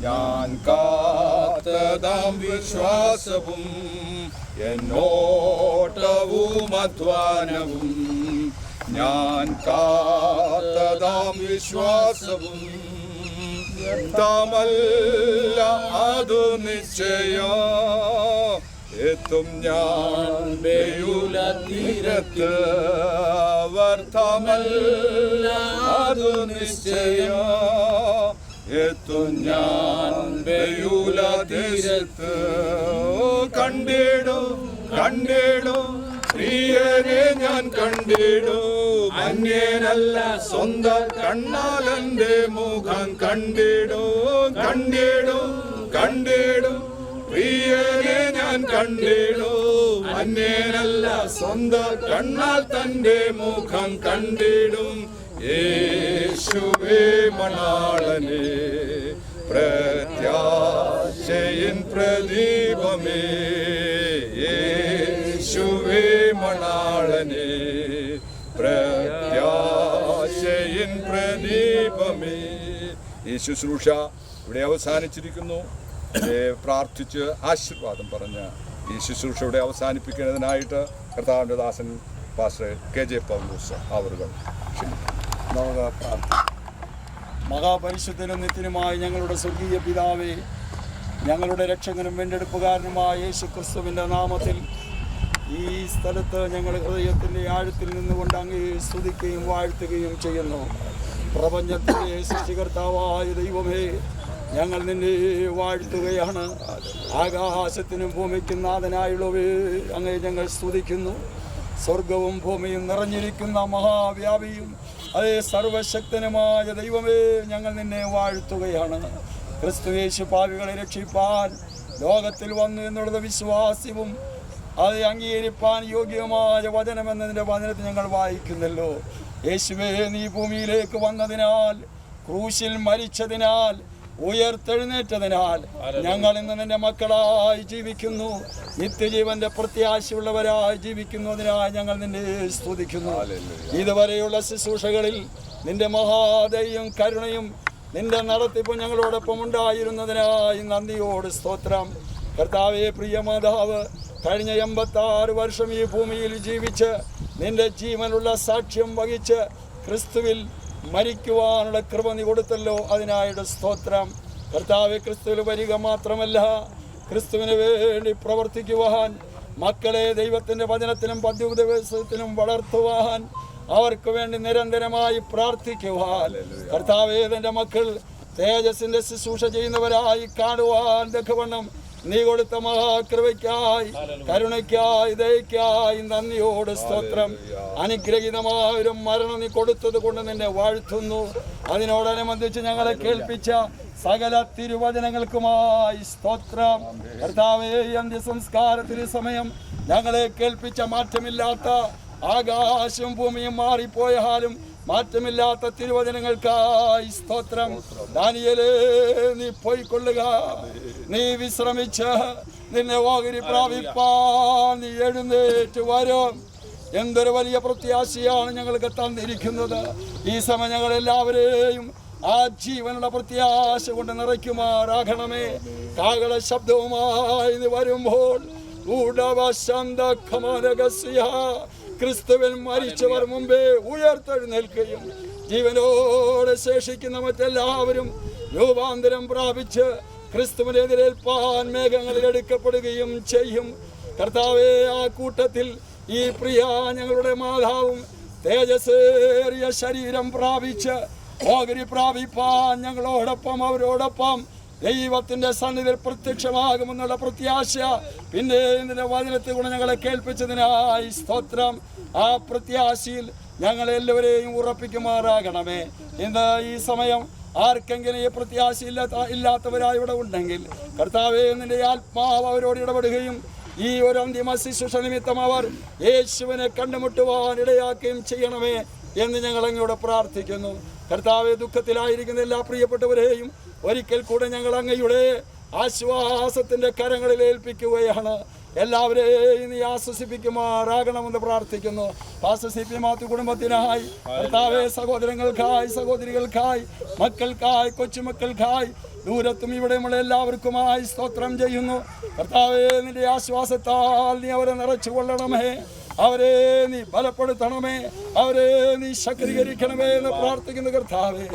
ഞാൻ കാത്തതാം വിശ്വാസവും എന്നോട്ടവും അധ്വാനവും ഞാൻ കാത്തതാം വിശ്വാസവും താമല്ല അതു നിശ്ചയം എത്തും ഞാൻ ബെയുല തീരത്ത് വർത്തമല്ല അതു നിശ്ചയം എത്തും ഞാൻ ബെയുല തീരത്ത് കണ്ടിടും കണ്ടിടും പ്രിയനെ ഞാൻ കണ്ടിടും അന്യനല്ല സ്വന്തം കണ്ണാലെന്റെ മുഖം കണ്ടിടും കണ്ടിടും കണ്ടിടും പ്രിയനെ ഞാൻ കണ്ടിടും അന്യനല്ല സ്വന്തം കണ്ണാൽ തന്റെ മുഖം കണ്ടിടും യേശുവേ മണാളനെ പ്രത്യാശയിൻ പ്രദീപമേ യേശുവേ മണാളനെ പ്രത്യാശയിൻ പ്രദീപമേ. ഈ ശുശ്രൂഷ ഇവിടെ അവസാനിച്ചിരിക്കുന്നു. പ്രാർത്ഥിച്ച് ആശീർവാദം പറഞ്ഞ് ഈ ശുശ്രൂഷ ഇവിടെ അവസാനിപ്പിക്കുന്നതിനായിട്ട് കർത്താവിൻ്റെ ദാസൻ പാസ്റ്റർ KJ പൗലോസ് അവരുകൾ നമുക്ക് പ്രാർത്ഥിക്കാം. മഹാപരിശുദ്ധനും നിത്യനുമായ ഞങ്ങളുടെ സ്വർഗീയ പിതാവേ, ഞങ്ങളുടെ രക്ഷകനും വീണ്ടെടുപ്പുകാരനുമായ യേശു ക്രിസ്തുവിൻ്റെ നാമത്തിൽ ഈ സ്ഥലത്ത് ഞങ്ങൾ ഹൃദയത്തിൻ്റെ ആഴത്തിൽ നിന്നുകൊണ്ട് അങ്ങയെ സ്തുതിക്കുകയും വാഴ്ത്തുകയും ചെയ്യുന്നു. പ്രപഞ്ചത്തിൻ്റെ സൃഷ്ടികർത്താവായ ദൈവമേ, ഞങ്ങൾ നിന്നെ വാഴ്ത്തുകയാണ്. ആകാശത്തിനും ഭൂമിക്കും നാഥനായുള്ളവേ, അങ്ങയെ ഞങ്ങൾ സ്തുതിക്കുന്നു. സ്വർഗവും ഭൂമിയും നിറഞ്ഞിരിക്കുന്ന മഹാവ്യാപിയും അതേ സർവശക്തനുമായ ദൈവമേ, ഞങ്ങൾ നിന്നെ വാഴ്ത്തുകയാണ്. ക്രിസ്തുയേശു പാപികളെ രക്ഷിപ്പാൻ ലോകത്തിൽ വന്നു എന്നുള്ളത് വിശ്വാസ്യവും അത് അംഗീകരിപ്പാൻ യോഗ്യമായ വചനമെന്നതിൻ്റെ വചനത്തിൽ ഞങ്ങൾ വായിക്കുന്നല്ലോ. യേശുവേ, നീ ഭൂമിയിലേക്ക് വന്നതിനാൽ, ക്രൂശിൽ മരിച്ചതിനാൽ, ഉയർത്തെഴുന്നേറ്റതിനാൽ ഞങ്ങൾ ഇന്ന് നിന്റെ മക്കളായി ജീവിക്കുന്നു. നിത്യജീവന്റെ പ്രത്യാശയുള്ളവരായി ജീവിക്കുന്നതിനായി ഞങ്ങൾ നിന്നെ സ്തുതിക്കുന്നു. ഇതുവരെയുള്ള ശുശ്രൂഷകളിൽ നിന്റെ മഹാദയും കരുണയും നിന്റെ നടത്തിപ്പും ഞങ്ങളോടൊപ്പം ഉണ്ടായിരുന്നതിനായി നന്ദിയോട് സ്തോത്രം. കർത്താവേ, പ്രിയ മാതാവ്, കഴിഞ്ഞ 86 വർഷം ഈ ഭൂമിയിൽ ജീവിച്ച് നിന്റെ ജീവനുള്ള സാക്ഷ്യം വഹിച്ച് ക്രിസ്തുവിൽ മരിക്കുവാനുള്ള കൃപ നീ കൊടുത്തല്ലോ, അതിനായിട്ട് സ്തോത്രം. കർത്താവെ, ക്രിസ്തുവിൽ വരിക മാത്രമല്ല, ക്രിസ്തുവിന് വേണ്ടി പ്രവർത്തിക്കുവാൻ, മക്കളെ ദൈവത്തിൻ്റെ വചനത്തിലും പദ്യോപദേശത്തിലും വളർത്തുവാൻ, അവർക്ക് വേണ്ടി നിരന്തരമായി പ്രാർത്ഥിക്കുവാൻ, കർത്താവേ, എൻ്റെ മക്കൾ തേജസ്സിൻ്റെ ശുശ്രൂഷ ചെയ്യുന്നവരായി കാണുവാൻ തക്കവണ്ണം നീ കൊടുത്ത മഹാകൃപയ്ക്കായി, കരുണയ്ക്കായി, ദയയ്ക്കായി നന്ദിയോട് സ്തോത്രം. അനുഗ്രഹീതമായ ഒരു മരണം നീ കൊടുത്തത് കൊണ്ട് നിന്നെ വാഴ്ത്തുന്നു. അതിനോടനുബന്ധിച്ച് ഞങ്ങളെ കേൾപ്പിച്ച സകല തിരുവചനങ്ങൾക്കുമായി സ്തോത്രം. കർത്താവേ, അന്ത്യസംസ്കാരത്തിന് സമയം ഞങ്ങളെ കേൾപ്പിച്ച മാറ്റമില്ലാത്ത ആകാശവും ഭൂമിയും മാറിപ്പോയാലും മാറ്റമില്ലാത്ത തിരുവചനങ്ങൾക്കായി സ്തോത്രം. ദാനിയേലേ, നീ പോയിക്കൊള്ളുക, നീ വിശ്രമിച്ച് നിന്നെ ഓഹരി പ്രാപിപ്പാൻ നീ എഴുന്നേറ്റ് വരും. എന്തൊരു വലിയ പ്രത്യാശയാണ് ഞങ്ങൾക്ക് തന്നിരിക്കുന്നത്. ഈ സമയം ഞങ്ങളെല്ലാവരെയും ആ ജീവനുള്ള പ്രത്യാശ കൊണ്ട് നിറയ്ക്കുമാറാകണമേ. കാഹള ശബ്ദവുമായി നീ വരുമ്പോൾ ക്രിസ്തുവിൽ മരിച്ചവർ മുമ്പേ ഉയർത്തെഴുന്നേൽക്കുകയും ജീവനോടെ ശേഷിക്കുന്ന മറ്റെല്ലാവരും രൂപാന്തരം പ്രാപിച്ച് ക്രിസ്തുവിനെ എതിരേൽപ്പാൻ മേഘങ്ങളിൽ എടുക്കപ്പെടുകയും ചെയ്യും. കർത്താവേ, ആ കൂട്ടത്തിൽ ഈ പ്രിയ ഞങ്ങളുടെ മാതാവും തേജസ്സേറിയ ശരീരം പ്രാപിച്ച് ഓഹരി പ്രാപിപ്പാൻ ഞങ്ങളോടൊപ്പം അവരോടൊപ്പം ദൈവത്തിൻ്റെ സന്നിധിയിൽ പ്രത്യക്ഷമാകുമെന്നുള്ള പ്രത്യാശ പിന്നെ ഇതിൻ്റെ വചനത്തെ കൊണ്ട് ഞങ്ങളെ കേൾപ്പിച്ചതിനായി സ്തോത്രം. ആ പ്രത്യാശയിൽ ഞങ്ങളെല്ലാവരെയും ഉറപ്പിക്കുമാറാകണമേ. ഇന്ന് ഈ സമയം ആർക്കെങ്കിലും ഈ പ്രത്യാശ ഇല്ലാത്തവരായി ഇവിടെ ഉണ്ടെങ്കിൽ കർത്താവേ, നിന്റെ ആത്മാവ് അവരോട് ഇടപെടുകയും ഈ ഒരു അന്തിമ ശുശ്രൂഷ നിമിത്തം അവർ യേശുവിനെ കണ്ടുമുട്ടുവാൻ ഇടയാക്കുകയും ചെയ്യണമേ എന്ന് ഞങ്ങൾ അങ്ങയോട് പ്രാർത്ഥിക്കുന്നു. കർത്താവെ, ദുഃഖത്തിലായിരിക്കുന്ന എല്ലാ പ്രിയപ്പെട്ടവരെയും ഒരിക്കൽ കൂടെ ഞങ്ങൾ അങ്ങയുടെ ആശ്വാസത്തിൻ്റെ കരങ്ങളിൽ ഏൽപ്പിക്കുകയാണ്. എല്ലാവരെയും നീ ആശ്വസിപ്പിക്കുമാറാകണമെന്ന് പ്രാർത്ഥിക്കുന്നു. പാസ്റ്റർ CP മാത്യു കുടുംബത്തിനായി, കർത്താവെ, സഹോദരങ്ങൾക്കായി, സഹോദരികൾക്കായി, മക്കൾക്കായി, കൊച്ചുമക്കൾക്കായി, ദൂരത്തും ഇവിടെയുമുള്ള എല്ലാവർക്കുമായി സ്തോത്രം ചെയ്യുന്നു. കർത്താവെ, നിന്റെ ആശ്വാസത്താൽ നീ അവരെ നിറച്ചു കൊള്ളണമേ, അവരെ നീ ബലപ്പെടുത്തണമേ, അവരെ നീ ശക്തീകരിക്കണമേ എന്ന് പ്രാർത്ഥിക്കുന്നു. കർത്താവേ,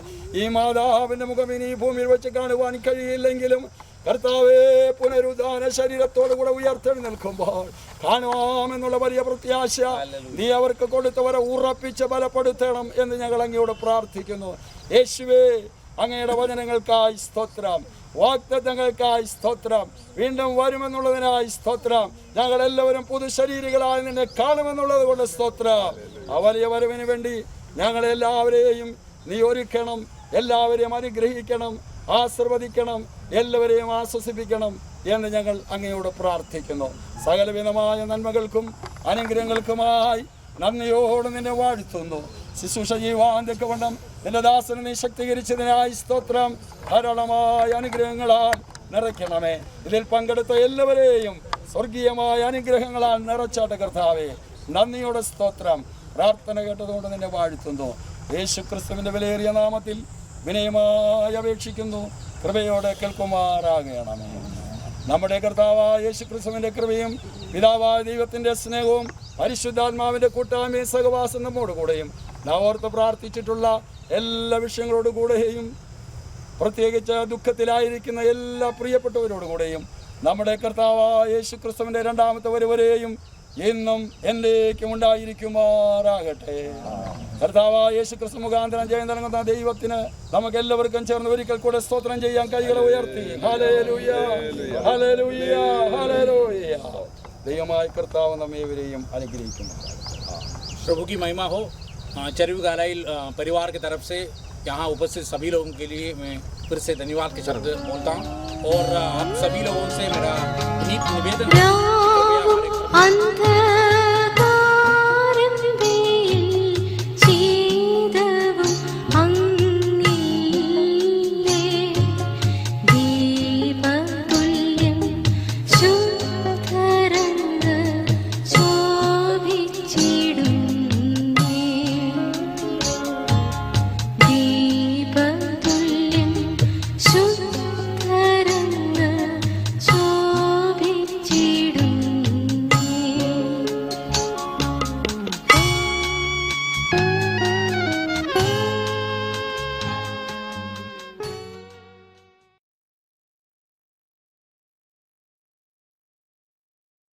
ഈ മാതാവിൻ്റെ മുഖം ഇനി ഭൂമിയിൽ വെച്ച് കാണുവാൻ കഴിയില്ലെങ്കിലും കർത്താവേ, പുനരുദ്ധാന ശരീരത്തോടു കൂടെ ഉയർത്തെഴുന്നേൽക്കുമ്പോൾ കാണുവാമെന്നുള്ള വലിയ പ്രത്യാശ നീ അവർക്ക് കൊടുത്തവരെ ഉറപ്പിച്ച് ബലപ്പെടുത്തണം എന്ന് ഞങ്ങൾ അങ്ങയോട് പ്രാർത്ഥിക്കുന്നു. യേശുവേ, അങ്ങയുടെ വചനങ്ങൾക്കായി സ്തോത്രം, വാഗ്ദത്തങ്ങൾക്കായി സ്തോത്രം, വീണ്ടും വരുമെന്നുള്ളതിനായി സ്തോത്രം. ഞങ്ങളെല്ലാവരും പുതുശരീരികളായി നിന്നെ കാണുമെന്നുള്ളത് കൊണ്ട് സ്തോത്രം. ആ വലിയ വരവിന് വേണ്ടി ഞങ്ങളെല്ലാവരെയും നീ ഒരുക്കണം, എല്ലാവരെയും അനുഗ്രഹിക്കണം, ആശീർവദിക്കണം, എല്ലാവരെയും ആശ്വസിപ്പിക്കണം എന്ന് ഞങ്ങൾ അങ്ങയോട് പ്രാർത്ഥിക്കുന്നു. സകലവിധമായ നന്മകൾക്കും അനുഗ്രഹങ്ങൾക്കുമായി നന്ദിയോട് നിന്നെ വാഴ്ത്തുന്നു. ശുശ്രൂഷ ചെയ്യുവാൻ തക്കവണ്ണം നിന്റെ ദാസനെ നീ ശക്തീകരിച്ചതിനായി സ്തോത്രം. ധാരാളമായ അനുഗ്രഹങ്ങളാൽ നിറയ്ക്കണമേ. ഇതിൽ പങ്കെടുത്ത എല്ലാവരെയും സ്വർഗീയമായ അനുഗ്രഹങ്ങളാൽ നിറച്ചാട്ട് കർത്താവേ. നന്ദിയോടെ സ്തോത്രം. പ്രാർത്ഥന കേട്ടതുകൊണ്ട് നിന്നെ വാഴ്ത്തുന്നു. യേശു ക്രിസ്തുവിന്റെ വിലയേറിയ നാമത്തിൽ വിനയമായി അപേക്ഷിക്കുന്നു. കൃപയോടെ കേൾക്കുമാറാകണമേ. നമ്മുടെ കർത്താവായ യേശു ക്രിസ്തുവിന്റെ കൃപയും പിതാവായ ദൈവത്തിന്റെ സ്നേഹവും പരിശുദ്ധാത്മാവിന്റെ കൂട്ടായ്മയും സഹവാസം നമ്മോടുകൂടെയും നാം ഓർത്ത് പ്രാർത്ഥിച്ചിട്ടുള്ള എല്ലാ വിഷയങ്ങളോടുകൂടെയും പ്രത്യേകിച്ച് ദുഃഖത്തിലായിരിക്കുന്ന എല്ലാ പ്രിയപ്പെട്ടവരോടുകൂടെയും നമ്മുടെ കർത്താവായ യേശു ക്രിസ്തുവിന്റെ രണ്ടാമത്തെ വരവരെയും എന്നും എന്നേക്കും ഉണ്ടായിരിക്കുമാറാകട്ടെ. കർത്താവായ യേശു ക്രിസ്തു മുഖാന്തരം ജയം നൽകുന്ന ദൈവത്തിന് നമുക്ക് എല്ലാവർക്കും ചേർന്ന് ഒരിക്കൽ കൂടെ സ്തോത്രം ചെയ്യാൻ കൈകളെ ഉയർത്തി ഹല്ലേലൂയ ഹല്ലേലൂയ ഹല്ലേലൂയ. ദൈവമായ കർത്താവ് നമ്മേവരെയും അനുഗ്രഹിക്കുന്നു. प्रभु की महिमा हो। चरवी गालाइल परिवार की तरफ से यहाँ उपस्थित सभी लोगों के लिए मैं फिर से धन्यवाद के शब्द बोलता हूँ और आप सभी लोगों से मेरा निवेदन